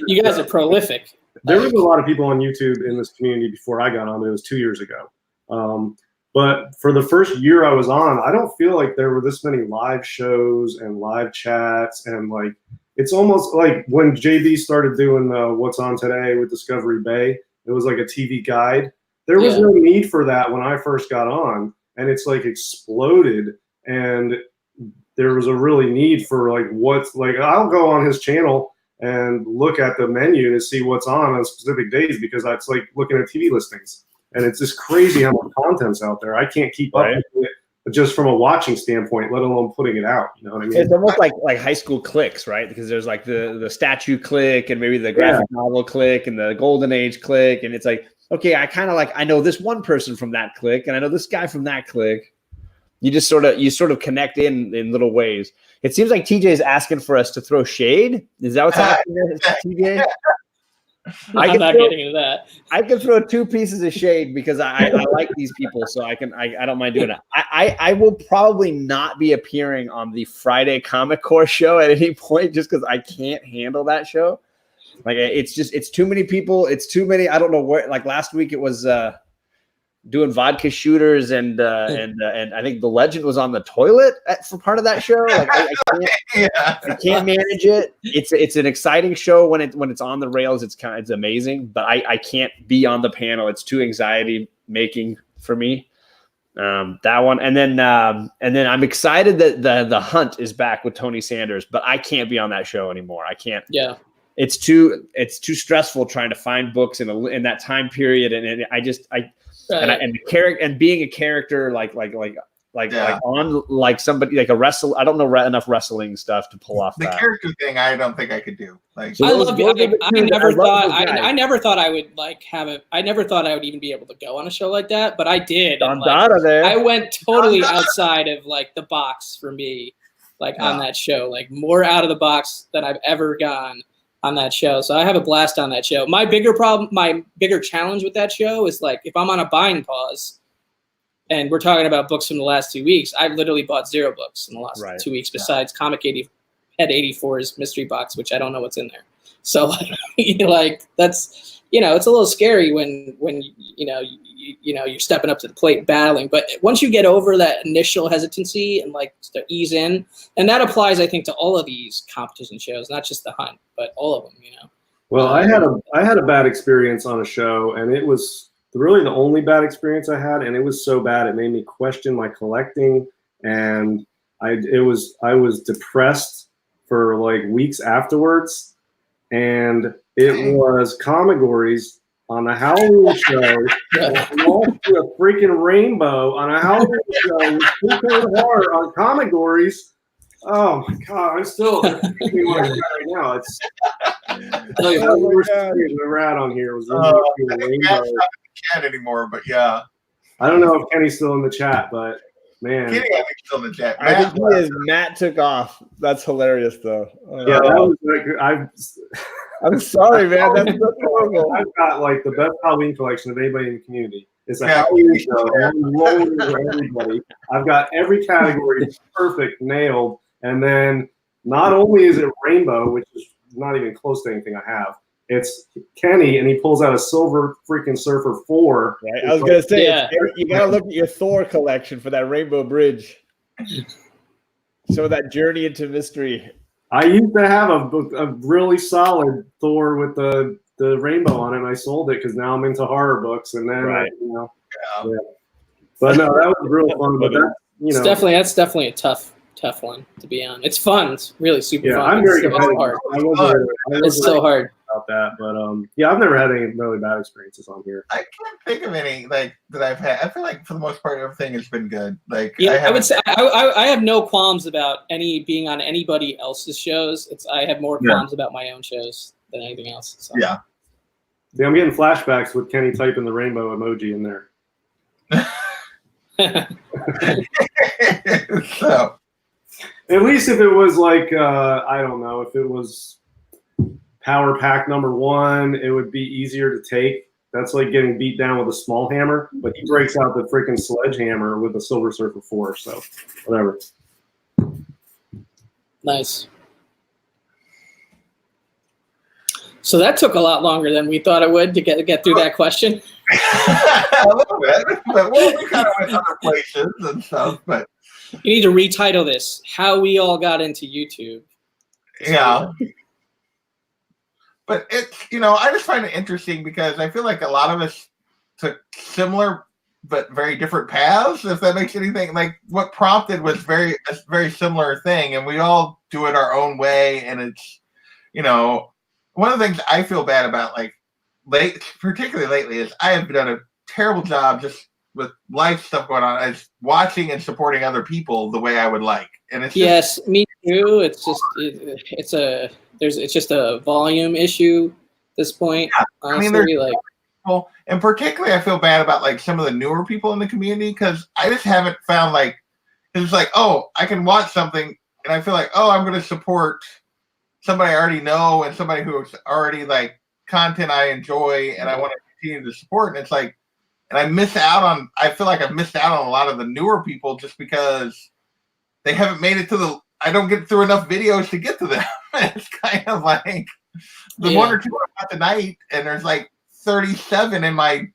you guys are prolific. There was a lot of people on YouTube in this community before I got on, but it was 2 years ago. But for the first year I was on, I don't feel like there were this many live shows and live chats. And like, it's almost like when JB started doing What's On Today with Discovery Bay, it was like a TV guide. There was no need for that when I first got on, and it's like exploded. And there was a really need for like I'll go on his channel and look at the menu to see what's on specific days, because that's like looking at TV listings. And it's just crazy how much content's out there. I can't keep up with it just from a watching standpoint, let alone putting it out. You know what I mean? It's almost like high school cliques, right? Because there's like the statue clique and maybe the graphic novel clique and the golden age clique. And it's like, okay, I know this one person from that clique and I know this guy from that clique. You sort of connect in little ways. It seems like TJ is asking for us to throw shade. Is that what's happening, TJ? I'm not getting into that. I can throw 2 pieces of shade because I like these people, so I don't mind doing it. I will probably not be appearing on the Friday Comic Core show at any point just because I can't handle that show. Like it's too many people. It's too many. I don't know where. Like last week it was doing vodka shooters and I think the Legend was on the toilet for part of that show. Like I can't manage it. It's an exciting show when it's on the rails. It's amazing, but I can't be on the panel. It's too anxiety making for me. That one, and then I'm excited that the Hunt is back with Tony Sanders, but I can't be on that show anymore. I can't. Yeah. It's too stressful trying to find books in that time period, and I just. Right. And the character and being a character like like on like somebody like a wrestle. I don't know enough wrestling stuff to pull off the that. character thing. I don't think I could do. Like, So I love it. I never thought I I never thought I would like have it. I never thought I would even be able to go on a show like that, but I did. And, like, I went totally outside of like the box for me, like on that show, like more out of the box than I've ever gone on that show. So I have a blast on that show. My bigger challenge with that show is like if I'm on a buying pause. And we're talking about books from the last 2 weeks. I've literally bought 0 books in the last 2 weeks, besides Comic 80 Head 84's mystery box, which I don't know what's in there. So, like that's it's a little scary when you're stepping up to the plate and battling. But once you get over that initial hesitancy and like to ease in, and that applies, I think, to all of these competition shows, not just the Hunt, but all of them. Well, I had a bad experience on a show, and it was really the only bad experience I had, and it was so bad it made me question my collecting, and I was depressed for like weeks afterwards. And it was Comigories on a Halloween show, lost to a freaking rainbow on a Halloween show with Two-Code Horror on Comigories. Oh my god, I'm still what I got right now. It's tell you the worst experience I've ever had on here was rainbow. Chat anymore, but yeah, I don't know if Kenny's still in the chat, but man, Kenny, I think still in the chat. I think he is. Matt took off. That's hilarious, though. Yeah, that was like I'm sorry, man. That's horrible. I've got like the best Halloween collection of anybody in the community. It's a Halloween show. I'm rolling for everybody. I've got every category perfect, nailed, and then not only is it rainbow, which is not even close to anything I have. It's Kenny, and he pulls out a Silver freaking Surfer 4. Right? I was going to say, you got to look at your Thor collection for that Rainbow Bridge. So that journey into mystery. I used to have a really solid Thor with the rainbow on it, and I sold it because now I'm into horror books. And then, But no, that was real fun. But that's definitely a tough one to be on. It's fun. It's really super fun. I'm very competitive. It's so hard. About that, but I've never had any really bad experiences on here. I can't think of any that I've had. I feel like for the most part everything has been good. Like I would say I have no qualms about being on anybody else's shows. I have more qualms about my own shows than anything else. So. Yeah. I'm getting flashbacks with Kenny typing the rainbow emoji in there. So at least if it was like I don't know, if it was Power Pack number 1, it would be easier to take. That's like getting beat down with a small hammer, but he breaks out the freaking sledgehammer with a Silver Surfer 4, so whatever. Nice. So that took a lot longer than we thought it would to get through that question. A little bit, but we kind of went other places and stuff. But you need to retitle this: "How We All Got Into YouTube." Yeah. But it's, I just find it interesting because I feel like a lot of us took similar but very different paths, if that makes anything. Like what prompted was a very similar thing, and we all do it our own way. And it's, one of the things I feel bad about, particularly lately, is I have done a terrible job just with life stuff going on, as watching and supporting other people the way I would like. And it's yes, me too. It's just it's just a volume issue at this point. Yeah, honestly, people, and particularly I feel bad about some of the newer people in the community, because I just haven't found it's like, oh, I can watch something and I feel like, oh, I'm going to support somebody I already know and somebody who's already content I enjoy and I want to continue to support. And it's like, and I feel like I've missed out on a lot of the newer people just because they haven't made it to I don't get through enough videos to get to them. It's kind of like the one or two I got tonight, and there's 37 in my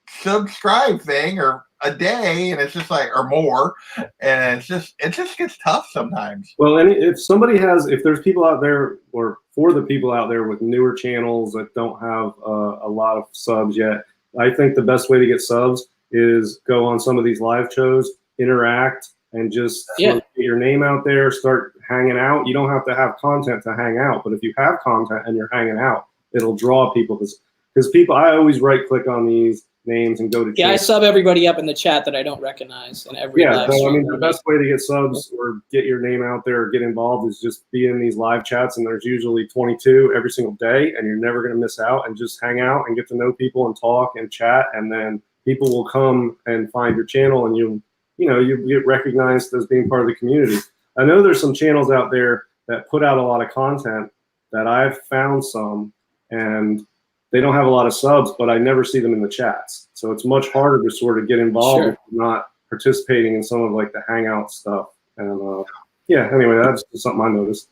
subscribe thing or a day, and it's just or more, and it just gets tough sometimes. Well, and if there's people out there, or for the people out there with newer channels that don't have a lot of subs yet, I think the best way to get subs is go on some of these live shows, interact, and just get your name out there, start hanging out. You don't have to have content to hang out, but if you have content and you're hanging out, it'll draw people, because people, I always right click on these names and go to Yeah, I channels. sub everybody up in the chat that I don't recognize in every Yeah, live so I stream. mean, the best way to get subs or get your name out there or get involved is just be in these live chats, and there's usually 22 every single day, and you're never going to miss out, and just hang out and get to know people and talk and chat, and then people will come and find your channel, and you get recognized as being part of the community. I know there's some channels out there that put out a lot of content that I've found some, and they don't have a lot of subs, but I never see them in the chats. So it's much harder to sort of get involved if you're not participating in some of like the hangout stuff. And yeah, anyway, that's just something I noticed.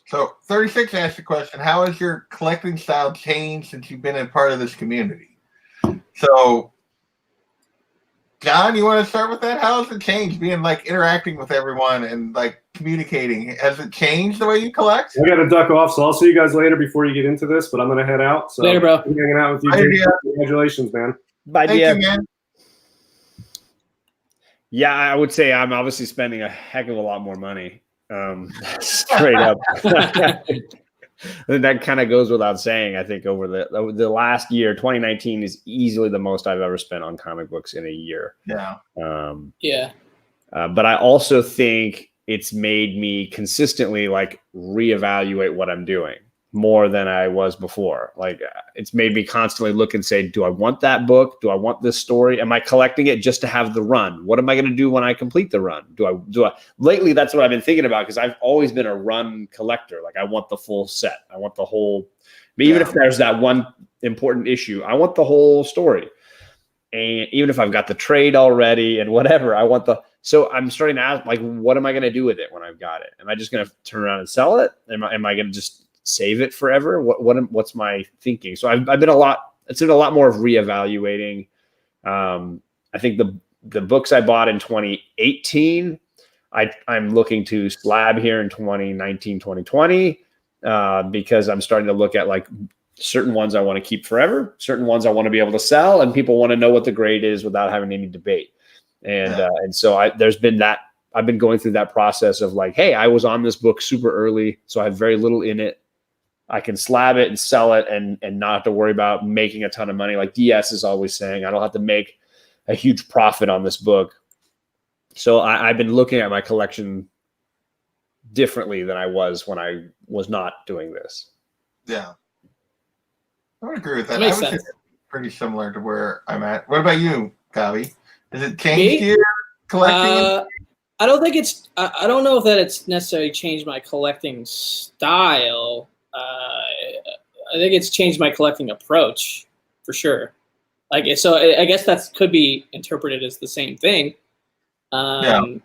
So 36 asked the question, how has your collecting style changed since you've been a part of this community? So John, you want to start with that? How has it changed being like interacting with everyone and like communicating? Has it changed the way you collect? I got to duck off, so I'll see you guys later before you get into this, but I'm going to head out. So later, bro. I'm hanging out with you. Congratulations, man. Bye, Thank dear. you, man. Yeah, I would say I'm obviously spending a heck of a lot more money. Straight up. That kind of goes without saying. I think over the last year, 2019 is easily the most I've ever spent on comic books in a year. Yeah. But I also think it's made me consistently like reevaluate what I'm doing more than I was before. Like it's made me constantly look and say, do I want that book? Do I want this story? Am I collecting it just to have the run? What am I going to do when I complete the run? Do I lately? That's what I've been thinking about, because I've always been a run collector. Like I want the full set. I want the whole, even if there's that one important issue, I want the whole story. And even if I've got the trade already and whatever, I want so I'm starting to ask, like, what am I going to do with it when I've got it? Am I just going to turn around and sell it? Am I going to just save it forever? What's my thinking? So I've been it's been a lot more of reevaluating. I think the books I bought in 2018, I'm looking to slab here in 2019, 2020, because I'm starting to look at like certain ones I want to keep forever, certain ones I want to be able to sell, and people want to know what the grade is without having any debate. And so there's been that. I've been going through that process of like, hey, I was on this book super early, so I have very little in it. I can slab it and sell it and not have to worry about making a ton of money. Like DS is always saying, I don't have to make a huge profit on this book. So I've been looking at my collection differently than I was when I was not doing this. Yeah. I would agree with that. Makes I would sense. say pretty similar to where I'm at. What about you, Gavi? Has it changed your collecting? I don't think I don't know if that it's necessarily changed my collecting style. I think it's changed my collecting approach for sure. Like, so I guess that could be interpreted as the same thing. And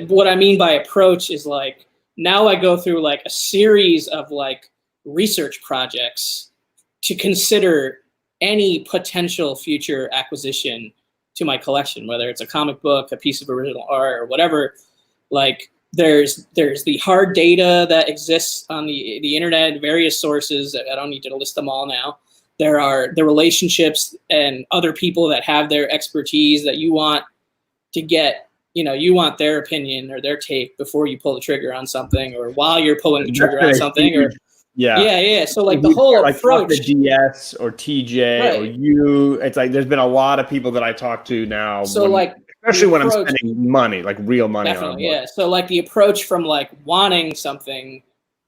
what I mean by approach is like, now I go through like a series of like research projects to consider any potential future acquisition to my collection, whether it's a comic book, a piece of original art, or whatever. Like there's the hard data that exists on the internet, various sources. I don't need to list them all now. There are the relationships and other people that have their expertise that you want to get, you want their opinion or their take before you pull the trigger on something, or while you're pulling the trigger on something, or yeah. So like the whole approach, like the DS or TJ or you, it's like there's been a lot of people that I talk to now. So especially when I'm spending money, like real money. Definitely, yeah. So like the approach from like wanting something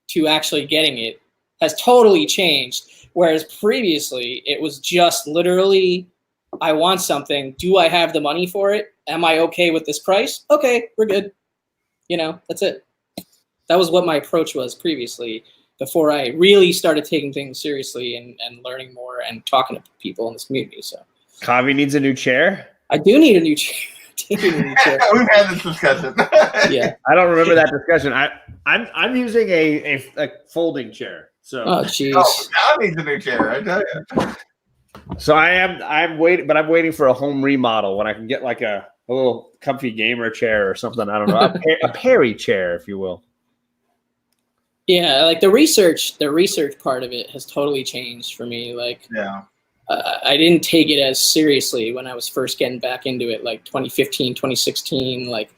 to actually getting it has totally changed. Whereas previously it was just literally, I want something. Do I have the money for it? Am I okay with this price? Okay, we're good. That's it. That was what my approach was previously, before I really started taking things seriously and learning more and talking to people in this community. So Kavi needs a new chair. I do need a new chair. We've had this discussion. Yeah, I don't remember that discussion. I'm using a folding chair. So jeez. John needs a new chair, I tell you. So I'm waiting for a home remodel when I can get like a little comfy gamer chair or something. I don't know, a Perry chair, if you will. Yeah, like the research part of it has totally changed for me. Like, I didn't take it as seriously when I was first getting back into it, like 2015, 2016. Like,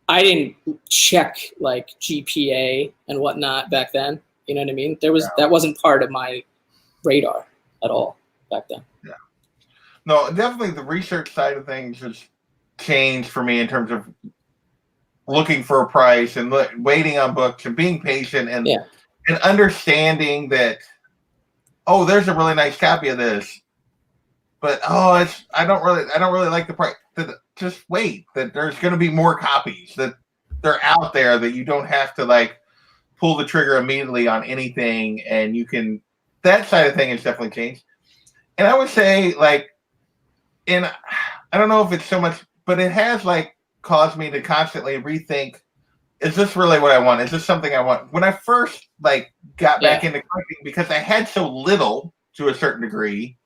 I didn't check like GPA and whatnot back then. You know what I mean? That wasn't part of my radar at all. back then. Yeah. No, definitely the research side of things has changed for me in terms of looking for a price and waiting on books and being patient and understanding that, oh, there's a really nice copy of this, but I don't really like the price. Just wait, that there's going to be more copies, that they're out there, that you don't have to like pull the trigger immediately on anything, and you can. That side of thing has definitely changed, and I would say like, and I don't know if it's so much, but it has like caused me to constantly rethink: is this really what I want? Is this something I want? When I first like got back into collecting, because I had so little to a certain degree,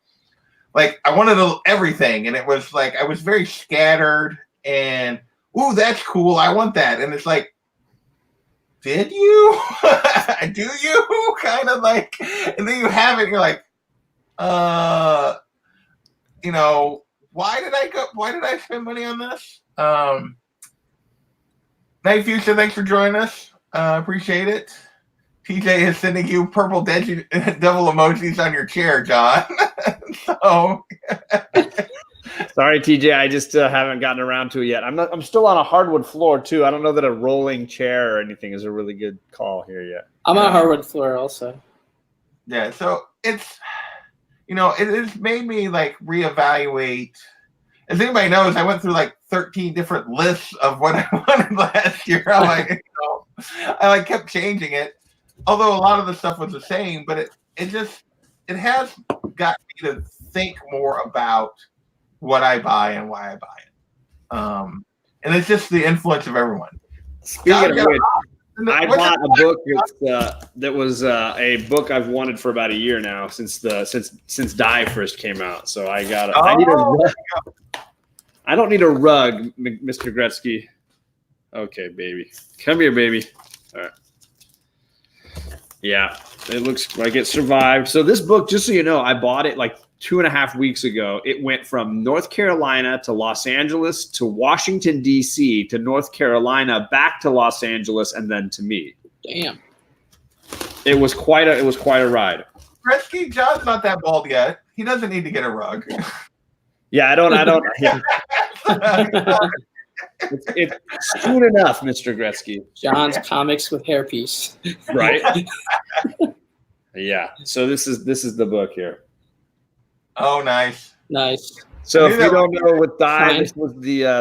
like I wanted everything, and it was like I was very scattered. And ooh, that's cool, I want that. And it's like, did you? Do you? Kind of like, and then you have it, and you're like, you know, why did I spend money on this? Night Future, thanks for joining us. Appreciate it. TJ is sending you purple devil emojis on your chair, John. So sorry, TJ, I just haven't gotten around to it yet. I'm still on a hardwood floor too. I don't know that a rolling chair or anything is a really good call here yet. I'm on a hardwood floor also. Yeah, so it's, you know, it has made me like reevaluate. As anybody knows, I went through like 13 different lists of what I wanted last year. I'm like, you know, I like kept changing it. Although a lot of the stuff was the same, but it has got me to think more about what I buy and why I buy it. And it's just the influence of everyone. Speaking of which, I bought a book that was a book I've wanted for about a year now, since Die first came out. So I got I need a rug. I don't need a rug, Mr. Gretzky. Okay, baby. Come here, baby. All right. Yeah, it looks like it survived. So this book, just so you know, I bought it like 2.5 weeks ago. It went from North Carolina to Los Angeles to Washington, D.C. to North Carolina, back to Los Angeles, and then to me. Damn. It was quite a ride. Gretzky, John's not that bald yet. He doesn't need to get a rug. Yeah, I don't. Yeah. It's soon enough, Mr. Gretzky. John's comics with hairpiece. Right? Yeah. So this is the book here. Oh, nice. Nice. So if you don't know what Die,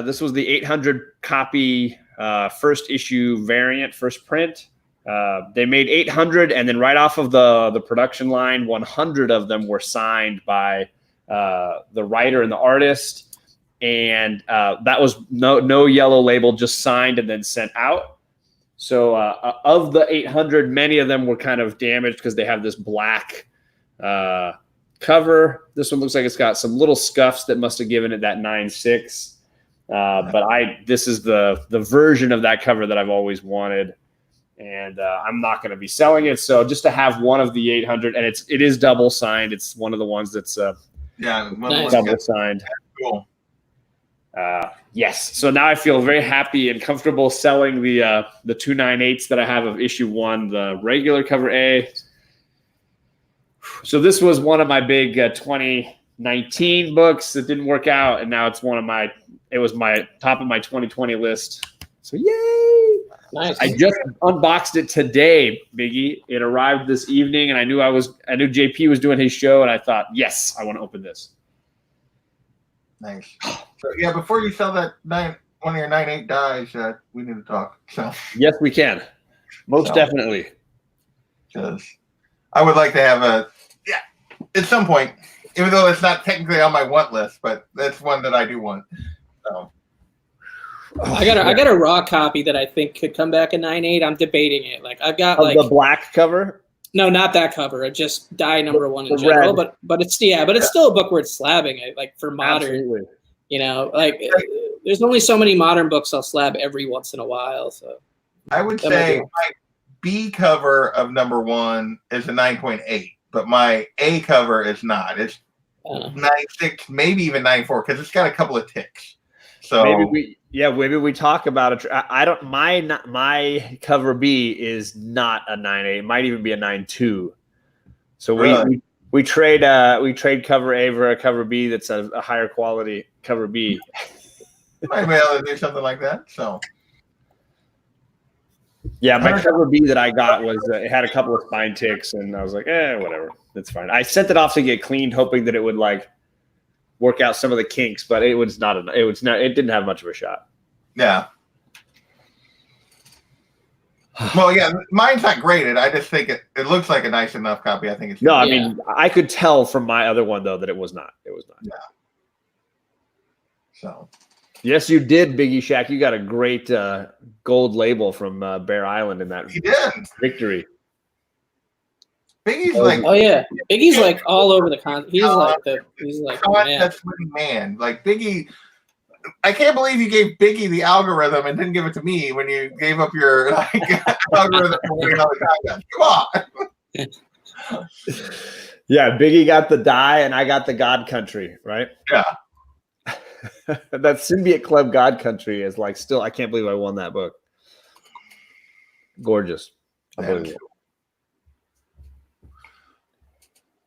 this was the 800 copy first issue variant, first print. They made 800, and then right off of the production line, 100 of them were signed by the writer and the artist. And that was no yellow label, just signed and then sent out. So of the 800, many of them were kind of damaged because they have this black cover. This one looks like it's got some little scuffs that must have given it that 9.6. But this is the version of that cover that I've always wanted, and I'm not going to be selling it. So just to have one of the 800, and it is double signed. It's one of the ones that's double signed. Cool. Yes. So now I feel very happy and comfortable selling the 298s that I have of issue 1, the regular cover A. So this was one of my big 2019 books that didn't work out, and now it's it was my top of my 2020 list. So yay! Nice. I just unboxed it today, Biggie. It arrived this evening, and I knew JP was doing his show, and I thought, yes, I want to open this. Nice. So yeah, before you sell that one of your 9.8 dies, we need to talk. So yes, we can. Most definitely. Because I would like to have at some point, even though it's not technically on my want list, but that's one that I do want. So I got a raw copy that I think could come back in 9.8. I'm debating it. Like I've got the black cover. No, not that cover. It just Die #1 in general. Red. But it's still a book worth slabbing it. Like for modern, Absolutely. You know, like there's only so many modern books I'll slab every once in a while. So I would say my B cover of #1 is a 9.8, but my A cover is not. It's 9.6, maybe even 9.4, because it's got a couple of ticks. So maybe we talk about it. I don't. My cover B is not a 9.8. It might even be a 9.2. So really? We trade cover A for a cover B that's a higher quality cover B. Might be able to do something like that. So yeah, my cover B that I got was it had a couple of spine ticks, and I was like, whatever, that's fine. I sent it off to get cleaned, hoping that it would like work out some of the kinks, but it didn't have much of a shot. Yeah. Well, yeah, mine's not graded. I just think it looks like a nice enough copy. I think it's I mean, I could tell from my other one though that it was not. It was not. Yeah. So. Yes, you did, Biggie Shack. You got a great gold label from Bear Island in that victory. Biggie's like, oh yeah, Biggie's like all over the continent. He's like that's man. Like Biggie, I can't believe you gave Biggie the algorithm and didn't give it to me when you gave up your algorithm for winning all the content. Come on. Yeah, Biggie got the die and I got the God Country, right? Yeah. That Symbiote Club God Country is like still, I can't believe I won that book. Gorgeous. Unbelievable.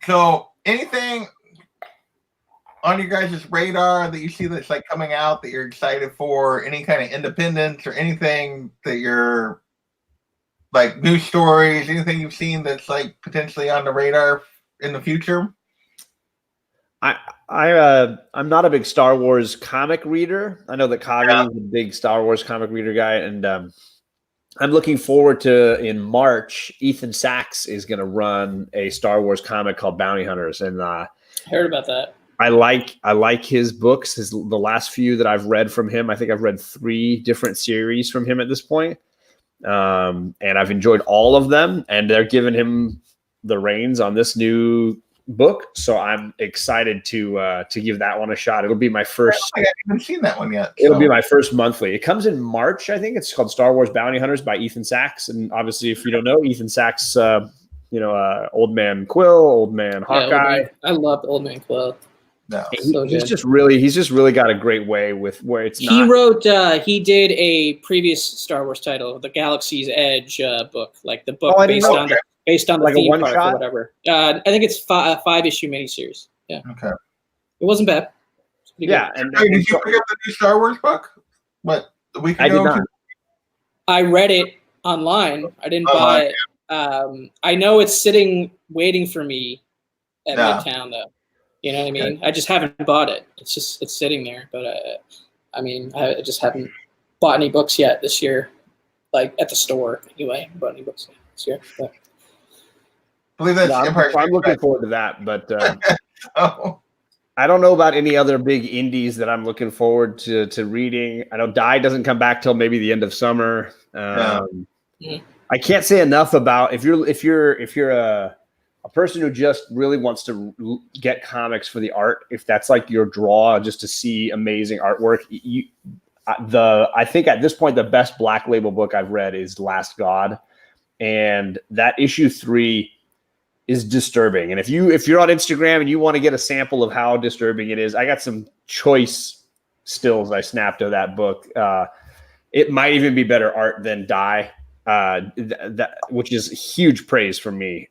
So anything on your guys' radar that you see that's like coming out that you're excited for, any kind of independence or anything that you're like news stories, anything you've seen that's like potentially on the radar in the future? I'm not a big Star Wars comic reader. I know that Kagi is a big Star Wars comic reader guy, and I'm looking forward to in March. Ethan Sachs is going to run a Star Wars comic called Bounty Hunters, and I heard about that. I like his books. The last few that I've read from him, I think I've read 3 different series from him at this point, and I've enjoyed all of them. And they're giving him the reins on this new book, so I'm excited to give that one a shot. It'll be my first. I haven't seen that one yet. It'll be my first monthly. It comes in March, I think. It's called Star Wars Bounty Hunters by Ethan Sachs, and obviously, if you don't know, Ethan Sachs, Old Man Quill, Old Man Hawkeye. I love Old Man Quill. No, he's just really got a great way with where it's. He wrote. He did a previous Star Wars title, the Galaxy's Edge book, like the book based on the like theme a one park shot or whatever. I think it's a 5-issue miniseries. Yeah. Okay. It wasn't bad. Yeah. And did you pick up the new Star Wars book? What, a week ago? I did not. I read it online. I didn't buy it. I know it's sitting waiting for me at Midtown though. You know what I mean? I just haven't bought it. It's sitting there. But I just haven't bought any books yet this year, like at the store anyway. I haven't bought any books this year. But. I believe that's I'm looking forward to that, but I don't know about any other big indies that I'm looking forward to reading. I know Die doesn't come back till maybe the end of summer. I can't say enough about if you're a person who just really wants to get comics for the art, if that's like your draw, just to see amazing artwork. I think at this point the best Black Label book I've read is Last God, and that issue 3 is disturbing. And if you're on Instagram and you want to get a sample of how disturbing it is, I got some choice stills I snapped of that book. It might even be better art than Die, which is huge praise from me.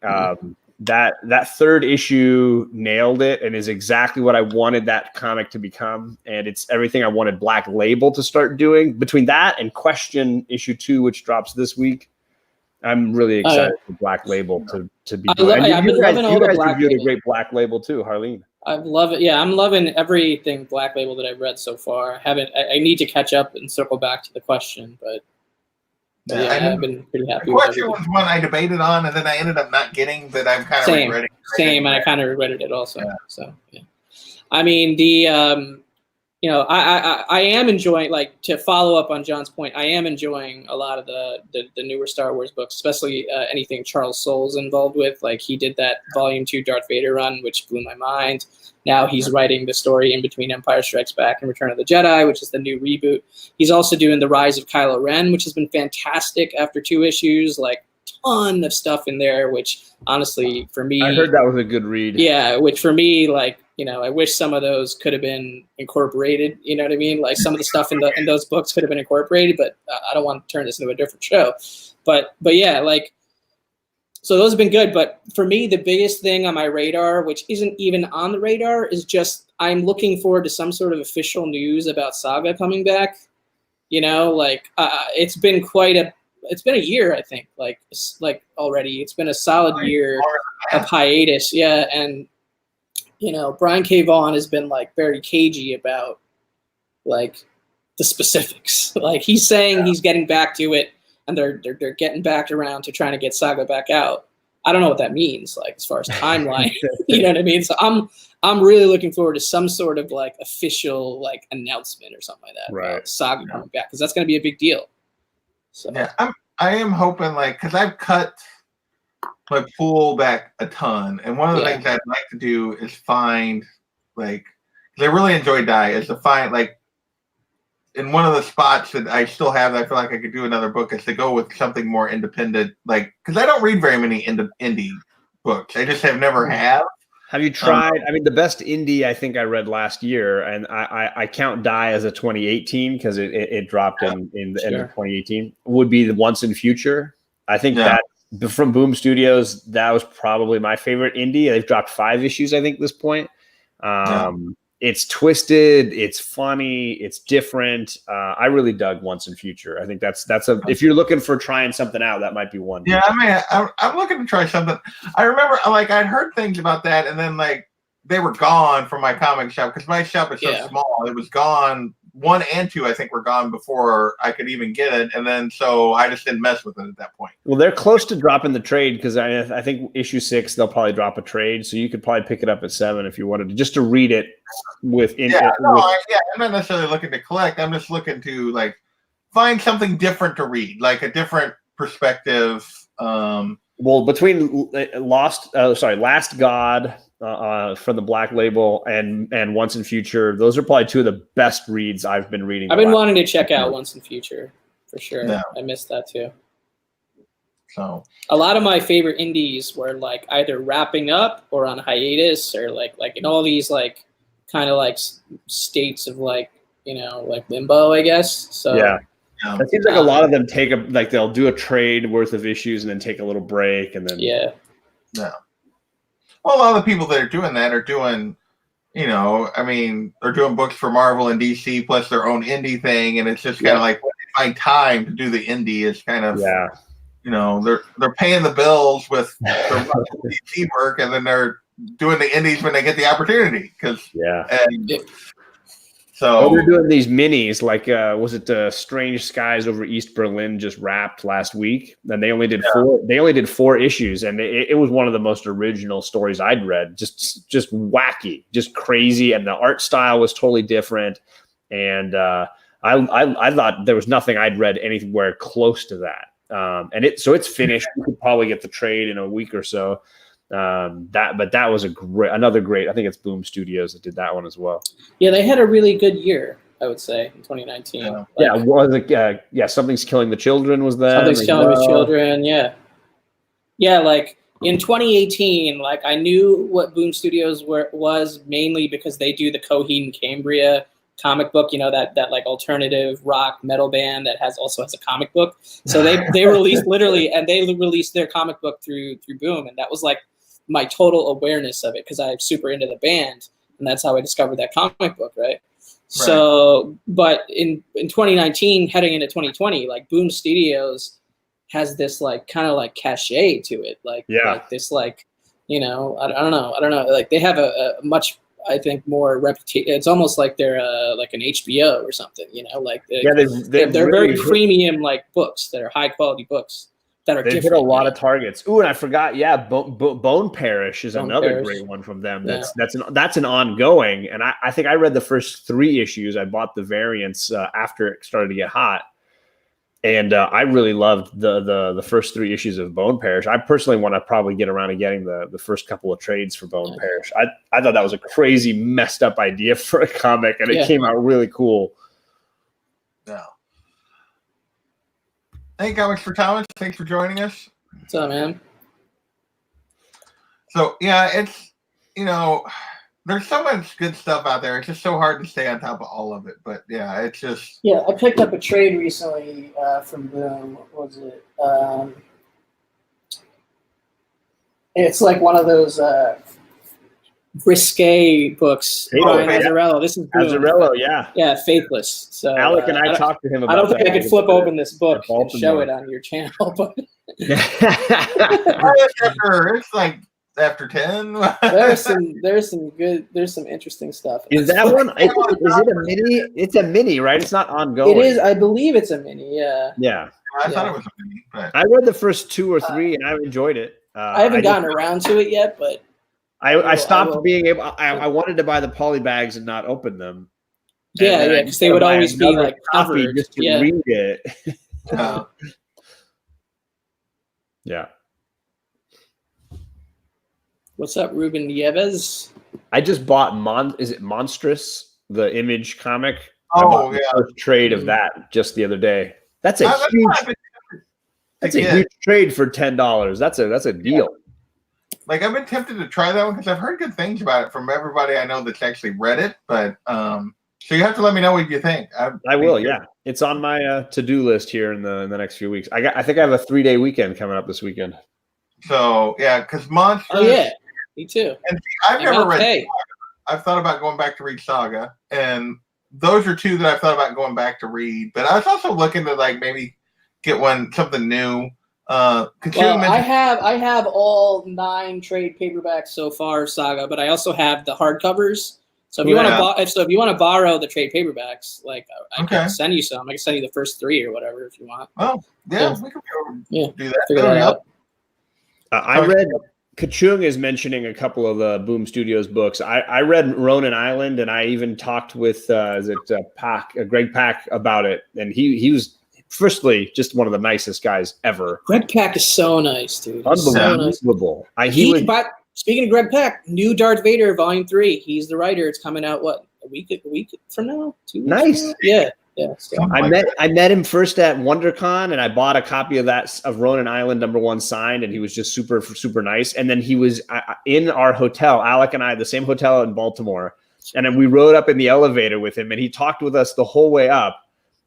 That 3rd issue nailed it and is exactly what I wanted that comic to become. And it's everything I wanted Black Label to start doing. Between that and Question issue 2, which drops this week, I'm really excited for Black Label to be doing. I've been loving all the Black reviewed Label. a great Black Label too, Harleen. I love it. Yeah, I'm loving everything Black Label that I've read so far. I need to catch up and circle back to the Question, but I've been pretty happy. The Question was one I debated on, and then I ended up not getting, but I'm kind of regretting. Same, and I kind of regretted it also. Yeah. So, yeah. I mean, the I am enjoying, like, to follow up on John's point, I am enjoying a lot of the newer Star Wars books, especially anything Charles Soule's involved with. Like, he did that Volume 2 Darth Vader run, which blew my mind. Now he's writing the story in between Empire Strikes Back and Return of the Jedi, which is the new reboot. He's also doing The Rise of Kylo Ren, which has been fantastic after 2 issues, like ton of stuff in there, which honestly for me, I heard that was a good read. Yeah, which for me, like, I wish some of those could have been incorporated. You know what I mean? Like some of the stuff in those books could have been incorporated, but I don't want to turn this into a different show. But yeah, like So those have been good, but for me, the biggest thing on my radar, which isn't even on the radar, is just I'm looking forward to some sort of official news about Saga coming back. You know, like it's been a year, I think, like already. It's been a solid year of hiatus, yeah. And you know, Brian K. Vaughan has been like very cagey about like the specifics. Like he's saying he's getting back to it, and they're getting back around to trying to get Saga back out. I don't know what that means, like as far as timeline. You know what I mean? So I'm really looking forward to some sort of like official like announcement or something like that about Saga coming back, because that's going to be a big deal. So yeah, I am hoping, like, because I've cut my pool back a ton, and one of the things I'd like to do is find, like, because I really enjoy Die, is to find, like, in one of the spots that I still have that I feel like I could do another book, is to go with something more independent, like, because I don't read very many indie books. I just have never have. Have you tried? I mean, the best indie I think I read last year, and I count Die as a 2018 because it dropped in the end of 2018, would be the Once and Future. I think that from Boom Studios, that was probably my favorite indie. They've dropped 5 issues, I think, at this point. It's twisted, it's funny, it's different. I really dug Once and Future. I think that's if you're looking for trying something out, that might be one. Yeah, I mean, I'm looking to try something. I remember, like, I'd heard things about that, and then like they were gone from my comic shop because my shop is so small. It was gone. 1 and 2, I think, were gone before I could even get it, and then so I just didn't mess with it at that point. Well, they're close to dropping the trade because I think issue 6 they'll probably drop a trade, so you could probably pick it up at 7 if you wanted to, just to read it with. I'm not necessarily looking to collect. I'm just looking to like find something different to read, like a different perspective. Well, between Last God from the Black Label and Once and Future, those are probably 2 of the best reads I've been reading. I've been wanting to check out Once and Future for sure. Yeah. I missed that too. So a lot of my favorite indies were like either wrapping up or on hiatus, or like in all these like kind of like states of like, you know, like limbo, I guess. So yeah. It seems like a lot of them they'll do a trade worth of issues and then take a little break and then Well, a lot of the people that are doing that are doing, you know, I mean, they're doing books for Marvel and DC plus their own indie thing, and it's just kind of like when they find time to do the indie is kind of you know, they're paying the bills with their DC work, and then they're doing the indies when they get the opportunity. So they're doing these minis, like was it Strange Skies Over East Berlin just wrapped last week, and they only did 4. They only did 4 issues, and it was one of the most original stories I'd read. Just wacky, just crazy, and the art style was totally different. And I thought there was nothing I'd read anywhere close to that. And it's finished. You could probably get the trade in a week or so. But that was another great. I think it's Boom Studios that did that one as well. Yeah, they had a really good year, I would say, in 2019. Something's Killing the Children was that. Something's Killing the Children. Yeah. Like in 2018, like I knew what Boom Studios was mainly because they do the Coheed and Cambria comic book, you know, that like alternative rock metal band that also has a comic book. So they released released their comic book through Boom, and that was like my total awareness of it because I'm super into the band, and that's how I discovered that comic book, right? So, but in 2019, heading into 2020, like Boom Studios has this like kind of like cachet to it, like this like, you know, I don't know, like they have a much, I think, more reputation. It's almost like they're like an HBO or something, you know, like they're very premium like books that are high quality books that are different. Hit a lot of targets. Ooh, and I forgot. Yeah, Bone Parish is another great one from them. That's an ongoing. And I think I read the first 3 issues. I bought the variants after it started to get hot. And I really loved the first 3 issues of Bone Parish. I personally want to probably get around to getting the first couple of trades for Bone Parish. I thought that was a crazy, messed up idea for a comic, and it came out really cool. Yeah. Hey, Comics for Thomas. Thanks for joining us. What's up, man? So, yeah, it's, you know, there's so much good stuff out there. It's just so hard to stay on top of all of it. But yeah, it's just. Yeah, I picked up a trade recently from Boom. What was it? It's like one of those risque books. Brian Azzarello. This is Boom. Azzarello, yeah. Yeah, Faithless. So Alec and I talked to him about I don't think that. I could flip open this book and show it on your channel, but It's like after 10. there's some interesting stuff. Is that one? Is it a mini? It's a mini, right? It's not ongoing. It is. I believe it's a mini. Yeah. Yeah. I thought it was a mini. But I read the first 2 or 3, and I enjoyed it. I haven't gotten around to it yet, but I stopped being able. I wanted to buy the poly bags and not open them. Yeah, because they would always be like covered. Just to read it. Yeah. What's up, Ruben Nieves? I just bought Is it Monstrous, the Image comic? Oh, yeah. The first trade of that just the other day. That's a huge trade for $10. That's a deal. Like, I've been tempted to try that one because I've heard good things about it from everybody I know that's actually read it. But so you have to let me know what you think. I will. Yeah, it's on my to-do list here in the next few weeks. I think I have a 3-day weekend coming up this weekend. So yeah, because Monsters. Oh yeah, me too. And I've never read Saga. I've thought about going back to read Saga, and those are 2 that I've thought about going back to read. But I was also looking to like maybe get something new. Well, I have all 9 trade paperbacks so far, Saga, but I also have the hardcovers. So if you want to borrow the trade paperbacks, like I can send you some. I can send you the first 3 or whatever if you want. Oh yeah, we can do that. Figure that out. I read Kachung is mentioning a couple of the Boom Studios books. I read Ronin Island, and I even talked with Greg Pak about it, and he was. Firstly, just one of the nicest guys ever. Greg Pak is so nice, dude. Unbelievable. Speaking of Greg Pak, new Darth Vader Volume 3. He's the writer. It's coming out a week from now? 2 weeks nice. From now? Yeah. So. I met him first at WonderCon, and I bought a copy of Ronin Island #1 signed, and he was just super, super nice. And then he was in our hotel, Alec and I, the same hotel in Baltimore, and then we rode up in the elevator with him, and he talked with us the whole way up.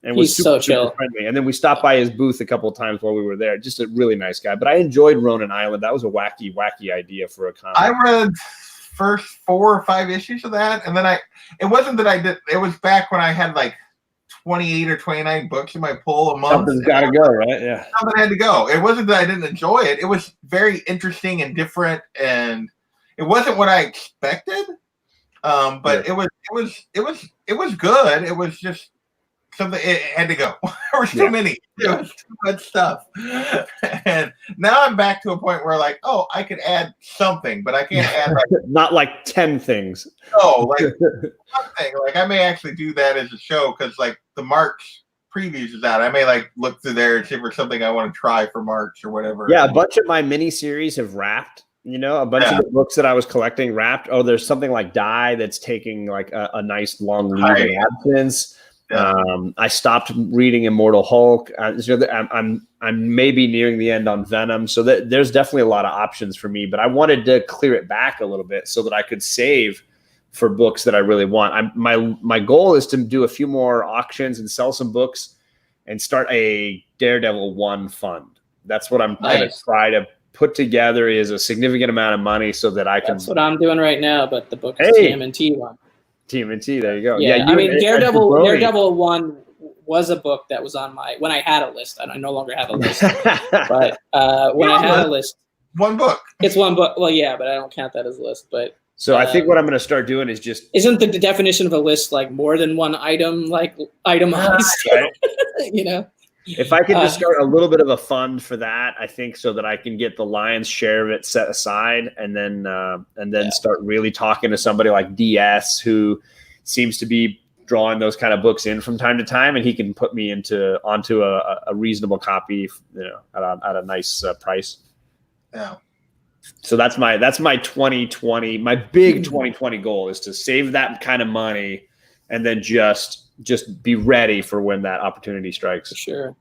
And was super friendly. And then we stopped by his booth a couple of times while we were there. Just a really nice guy. But I enjoyed Ronin Island. That was a wacky idea for a comic. I read first 4 or 5 issues of that, and then it wasn't that I did. It was back when I had like 28 or 29 books in my pull a month. Something's got to go, right? Yeah. Something had to go. It wasn't that I didn't enjoy it. It was very interesting and different, and it wasn't what I expected. But it was good. It was just. Something it had to go. There was too many. There was too much stuff. And now I'm back to a point where like, oh, I could add something, but I can't add like not like 10 things. No, like something. Like I may actually do that as a show because like the March previews is out. I may like look through there and see if there's something I want to try for March or whatever. Yeah, a bunch of my mini series have wrapped. A bunch of the books that I was collecting wrapped. Oh, there's something like Die that's taking like a nice long leave in absence. Yeah. I stopped reading Immortal Hulk. I'm maybe nearing the end on Venom, so there's definitely a lot of options for me. But I wanted to clear it back a little bit so that I could save for books that I really want. My goal is to do a few more auctions and sell some books, and start a Daredevil 1 fund. That's what I'm going to try to put together is a significant amount of money so that I can. That's what I'm doing right now, but the book is TMNT 1. TMNT, there you go. Yeah, I mean, Daredevil 1 was a book that was on when I had a list. I no longer have a list. But when I had a list. One book. It's one book. Well, yeah, but I don't count that as a list. But so I think what I'm going to start doing is just. Isn't the definition of a list like more than one item, like itemized? Right. If I could just start a little bit of a fund for that, I think so that I can get the lion's share of it set aside, and then start really talking to somebody like DS who seems to be drawing those kind of books in from time to time, and he can put me onto a reasonable copy, at a nice price. Yeah. So that's my 2020. My big 2020 goal is to save that kind of money, and then just be ready for when that opportunity strikes. For sure.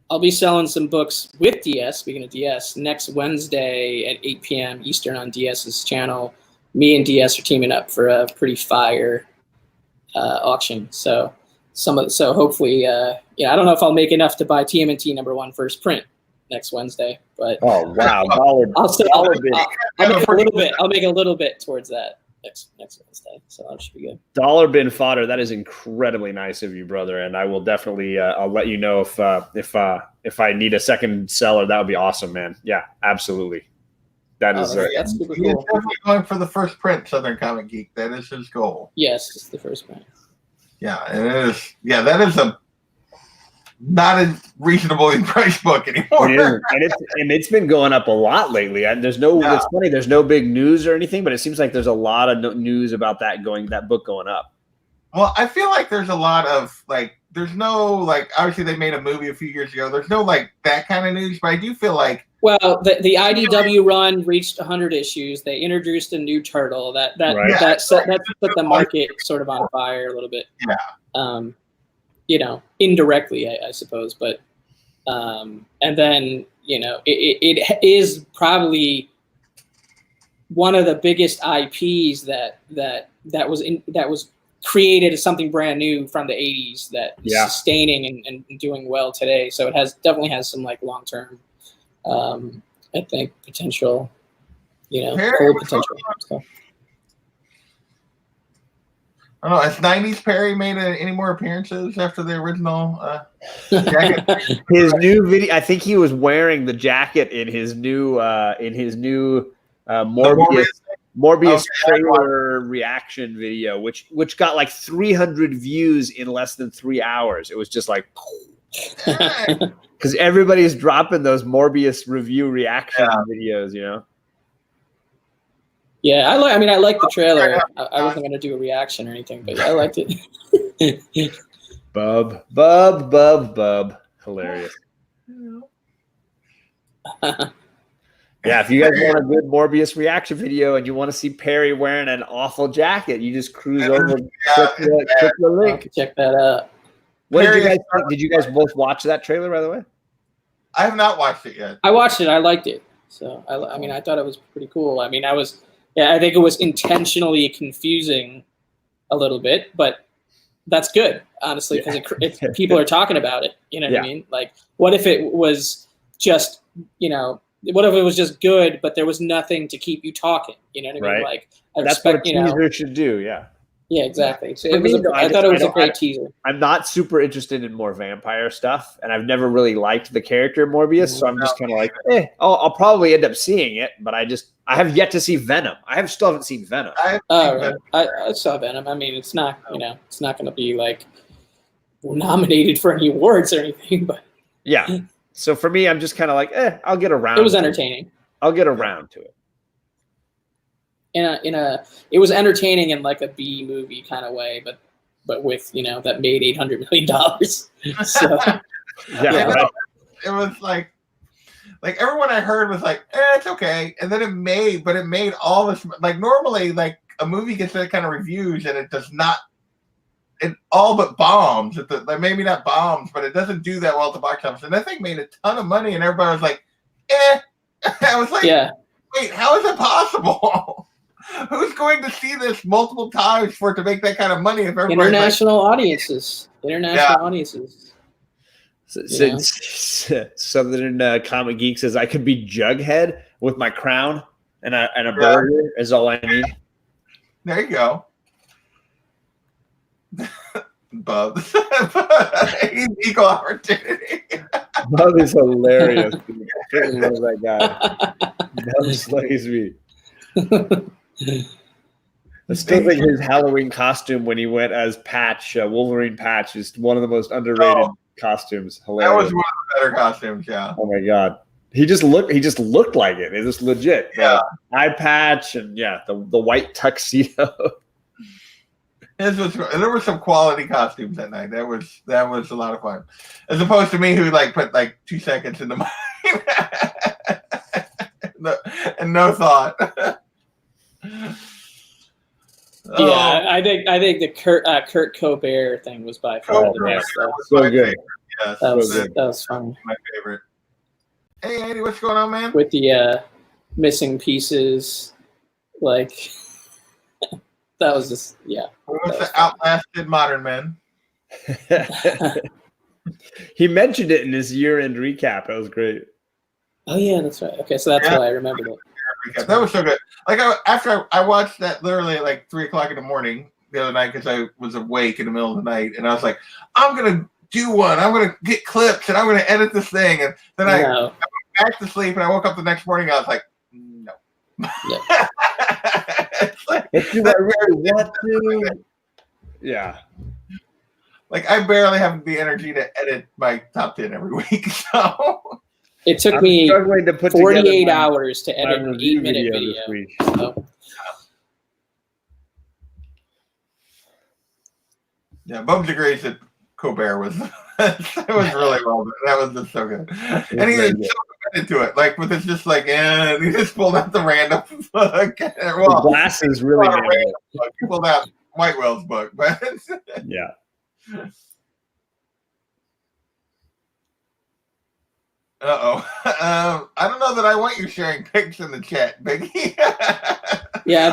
I'll be selling some books with DS, speaking of DS, next Wednesday at 8 p.m. Eastern on DS's channel. Me and DS are teaming up for a pretty fire auction. So hopefully, I don't know if I'll make enough to buy TMNT #1 first print next Wednesday, but But wow, I'll make a little bit towards that next Wednesday, so that should be good. Dollar bin fodder. That is incredibly nice of you, brother. And I will definitely I'll let you know if I need a second seller. That would be awesome, man. Yeah, absolutely. That's super cool. He's definitely going for the first print, Southern Comic Geek. That is his goal. Yes, it's the first print. Yeah, and it is. Yeah, that is a not a reasonably priced book anymore. It is, and it's been going up a lot lately. And it's funny. There's no big news or anything, but it seems like there's a lot of news about that book going up. Well, I feel like there's a lot of there's no obviously they made a movie a few years ago. There's no that kind of news, but I do feel like the IDW run reached 100 issues. They introduced a new turtle that put the market sort of on fire a little bit. Yeah. Indirectly, I suppose, but and then it is probably one of the biggest IPs that was created as something brand new from the 80s that is sustaining and doing well today. So it definitely has some long term, I think, potential, full potential. So. I don't know. Has 90s Perry made any more appearances after the original jacket? His new video. I think he was wearing the jacket in his new Morbius trailer reaction video, which got 300 views in less than 3 hours. It was just because everybody's dropping those Morbius review reaction videos, Yeah, I like the trailer. I wasn't gonna do a reaction or anything, but I liked it. Bub, hilarious. Yeah, if you guys want a good Morbius reaction video and you want to see Perry wearing an awful jacket, you just cruise over, click the link. Check that out. What did you guys think? Did you guys both watch that trailer, by the way? I have not watched it yet. I watched it. I liked it. So I thought it was pretty cool. I think it was intentionally confusing a little bit, but that's good, honestly, because people are talking about it. You know what I mean? What if it was just, what if it was just good, but there was nothing to keep you talking? You know what I mean? Right. That's what a teaser should do. Yeah. Yeah, exactly. So I thought it was a great teaser. I'm not super interested in more vampire stuff, and I've never really liked the character Morbius, so I'm just kind of I'll probably end up seeing it, but I have yet to see Venom. I still haven't seen Venom. I saw Venom. It's not it's not going to be nominated for any awards or anything, but yeah. So for me, I'm just kind of I'll get around. It was entertaining. I'll get around to it. It was entertaining in a B movie kind of way, but with that made $800 million. So right. It was everyone I heard was it's okay, and then it made all this normally a movie gets that kind of reviews and it does not. It all but bombs. Maybe not bombs, but it doesn't do that well at the box office. And that thing made a ton of money, and everybody was like, "Eh." I was wait, how is it possible? Who's going to see this multiple times for it to make that kind of money? If international audiences. Southern Comic Geek says I could be Jughead with my crown and a burger is all I need. There you go. Bub. Equal opportunity. Bub is hilarious. I love that guy. Bub slays me. I still think his Halloween costume when he went as Patch, Wolverine Patch, is one of the most underrated costumes. Hilarious. That was one of the better costumes, yeah. Oh my god. He just looked like it. It was legit. Yeah. Eye patch and the white tuxedo. There were some quality costumes that night. That was a lot of fun, as opposed to me who put 2 seconds into mine and no thought. I think the Kurt Cobain thing was by far the best. So good. Yes, that was fun. My favorite. Hey Andy, what's going on, man? With the missing pieces, that was just What's the outlasted modern men? He mentioned it in his year-end recap. That was great. Oh yeah, that's right. Okay, so that's why I remembered it. Recap. That was so good. Like after I watched that literally at like 3 o'clock in the morning the other night because I was awake in the middle of the night, and I was like, I'm gonna do one. I'm gonna get clips and I'm gonna edit this thing, and then I went back to sleep and I woke up the next morning. And I was like, no. Yeah. But do I really want to? Yeah. Like I barely have the energy to edit my top 10 every week, so. It took me to put 48 hours to edit an review 8-minute video video. this week. So. Yeah, Bubs agrees that Colbert was it was really well done. That was just so good. And he was so committed to it. Like with it's just like, he just pulled out the random book. Well, the glasses really nailed it. He pulled out White Whale's book, but yeah. I don't know that I want you sharing pics in the chat, Biggie. Yeah, I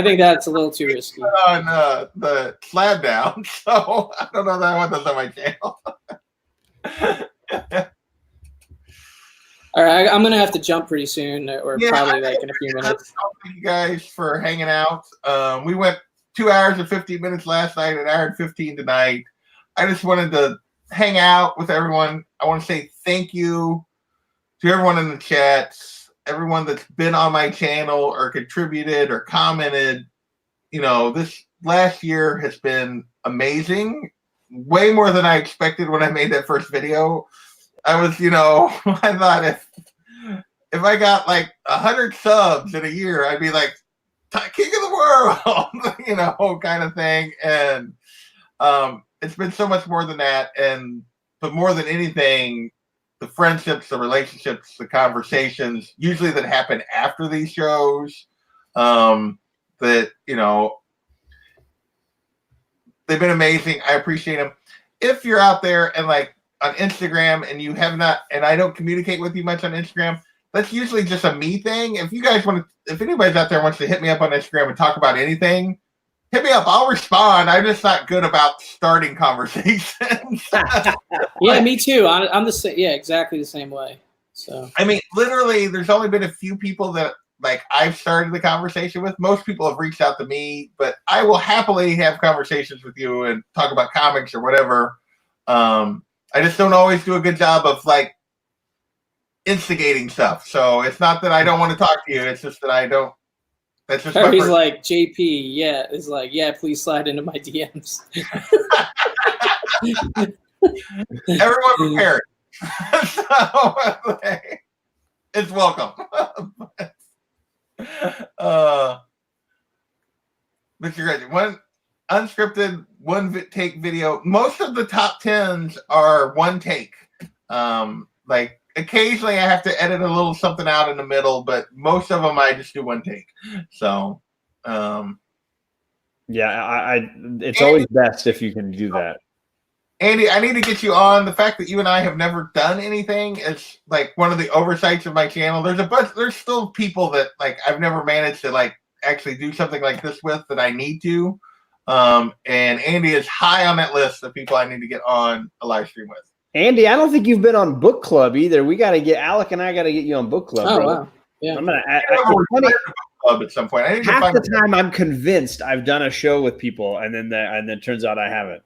think that's a little too risky. On the slab down, so I don't know that I want those on my channel. All right, I'm gonna have to jump pretty soon, or probably like in a few minutes. Thank you guys for hanging out. We went 2 hours and 15 minutes last night, an hour and 15 tonight. I just wanted to hang out with everyone. I want to say thank you to everyone in the chats, everyone that's been on my channel or contributed or commented. You know, this last year has been amazing. Way more than I expected when I made that first video. I was, I thought if I got like 100 subs in a year, I'd be like king of the world, kind of thing. And it's been so much more than that. But more than anything, the friendships, the relationships, the conversations, usually that happen after these shows, that, they've been amazing. I appreciate them. If you're out there and like on Instagram and you have not, and I don't communicate with you much on Instagram, that's usually just a me thing. If you guys want to, if anybody's out there wants to hit me up on Instagram and talk about anything, hit me up. I'll respond. I'm just not good about starting conversations. Yeah, me too. I'm the same. Yeah, exactly the same way. So I mean, literally, there's only been a few people that like I've started the conversation with. Most people have reached out to me, but I will happily have conversations with you and talk about comics or whatever. I just don't always do a good job of like instigating stuff. So it's not that I don't want to talk to you. It's just that I don't. That's just Harry's like, JP, yeah. It's like, yeah, please slide into my DMs. Everyone prepared. So it's welcome. But you're right. One unscripted, one take video. Most of the top 10s are one take. Like occasionally I have to edit a little something out in the middle, but most of them I just do one take. So, yeah, it's always best if you can do that. Andy, I need to get you on. The fact that you and I have never done anything is like one of the oversights of my channel. There's still people that like I've never managed to like actually do something like this with that I need to. And Andy is high on that list of people I need to get on a live stream with. Andy, I don't think you've been on book club either. We got to get Alec and I got to get you on book club. Oh, bro. wow. Yeah. I'm gonna Club at some point. I need to half find the time I'm convinced I've done a show with people, and then it turns out I haven't.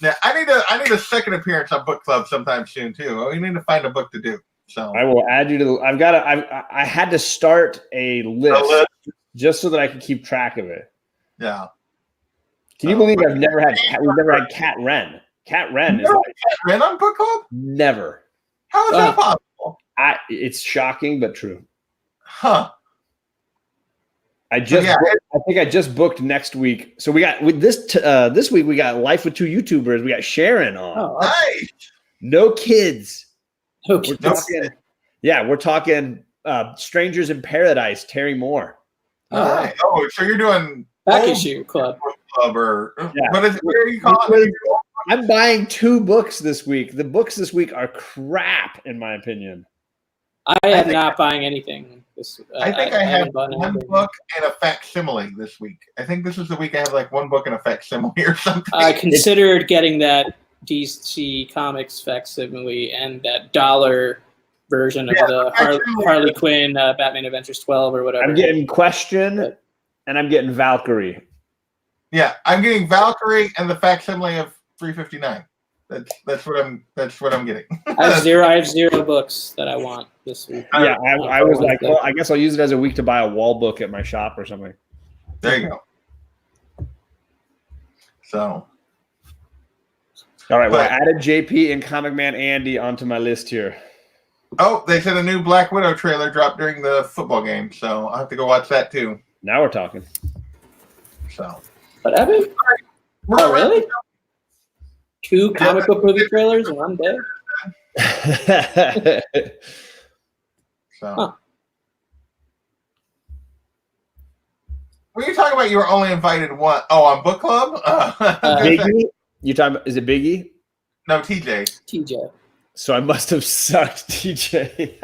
Yeah, I need a second appearance on book club sometime soon too. We need to find a book to do. So I will add you to. I had to start a list just so that I could keep track of it. Yeah. Can you believe we've never had Cat Wren? Cat Wren is like, Cat Wren on book club? Never. How is that possible? It's shocking but true. Huh. I think I just booked next week. So we got with this week we got Life with Two YouTubers. We got Sharon on. Oh, nice. No kids. Okay. We're talking Strangers in Paradise, Terry Moore. Nice. Oh, so you're doing Back Issue Club or yeah. What is it? What are you calling it? I'm buying 2 books this week. The books this week are crap, in my opinion. I am not buying anything. I think I have one book and a facsimile this week. I think this is the week I have like one book and a facsimile or something. I considered getting that DC Comics facsimile and that dollar version of the Harley Quinn Batman Adventures 12 or whatever. I'm getting Question, and I'm getting Valkyrie. Yeah, I'm getting Valkyrie and the facsimile of 359. That's what I'm getting. I have zero books that I want this week. Yeah, I was like, well, I guess I'll use it as a week to buy a wall book at my shop or something. There you go. So, all right, well, I added JP and Comic Man Andy onto my list here. Oh, they said a new Black Widow trailer dropped during the football game, so I'll have to go watch that too. Now we're talking. So, what happened? Oh, really? 2 comic book movie trailers in one day? So, what are you talking about? You were only invited one. Oh, on book club? Biggie? You talking about, is it Biggie? No, TJ. TJ. So I must have sucked, TJ.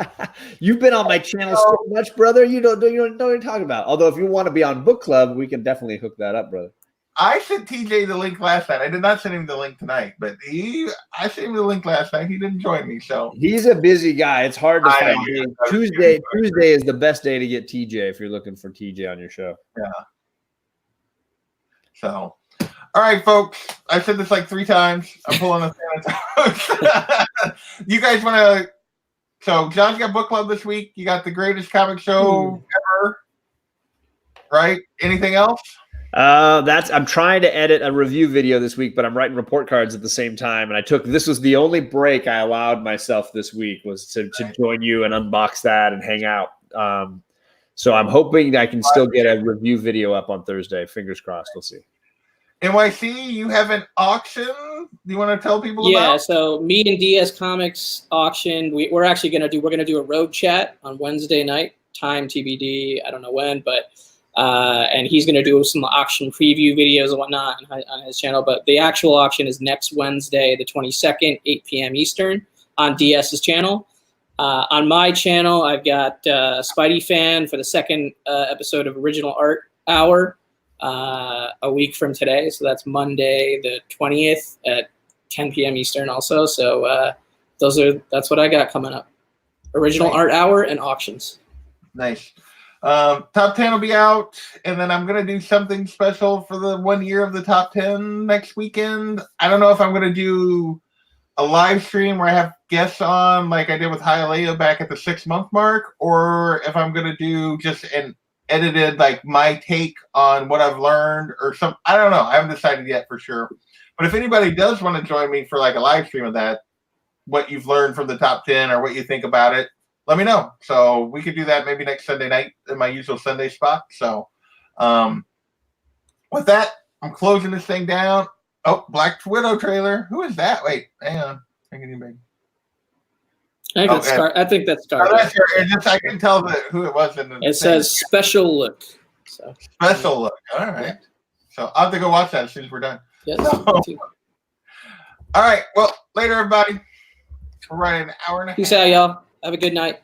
You've been on my channel so much, brother. You don't know what you're talking about. Although if you want to be on book club, we can definitely hook that up, brother. I sent TJ the link last night. I did not send him the link tonight, but I sent him the link last night. He didn't join me, so he's a busy guy. It's hard to find. Tuesday is the best day to get TJ if you're looking for TJ on your show. Yeah. So, all right, folks. I said this like 3 times. I'm pulling a fan. You guys want to? So, John's got book club this week. You got the greatest comic show ever, right? Anything else? I'm trying to edit a review video this week, but I'm writing report cards at the same time. And this was the only break I allowed myself this week was to join you and unbox that and hang out. So I'm hoping I can still get a review video up on Thursday. Fingers crossed. We'll see. NYC, you have an auction. Do you want to tell people about? Yeah, so me and DS Comics auction. We're actually going to do a road chat on Wednesday night. Time TBD. I don't know when, but and he's going to do some auction preview videos and whatnot on his channel. But the actual auction is next Wednesday, the 22nd, 8 p.m. Eastern on DS's channel. On my channel, I've got Spidey Fan for the second episode of Original Art Hour a week from today. So that's Monday the 20th at 10 p.m. Eastern also. So that's what I got coming up. Original Art Hour and auctions. Nice. Top 10 will be out, and then I'm going to do something special for the 1 year of the top 10 next weekend. I don't know if I'm going to do a live stream where I have guests on like I did with Hialeah back at the 6-month mark, or if I'm going to do just an edited, like my take on what I've learned or some, I don't know. I haven't decided yet for sure. But if anybody does want to join me for like a live stream of that, what you've learned from the top 10 or what you think about it, let me know. So we could do that maybe next Sunday night in my usual Sunday spot. So with that, I'm closing this thing down. Oh, Black Widow trailer. Who is that? Wait, hang on. I think that's Star. I can tell who it was. It says special look. So. Special look. All right. Yeah. So I'll have to go watch that as soon as we're done. Yes. All right. Well, later, everybody. We're running an hour and a half. Peace out, y'all. Have a good night.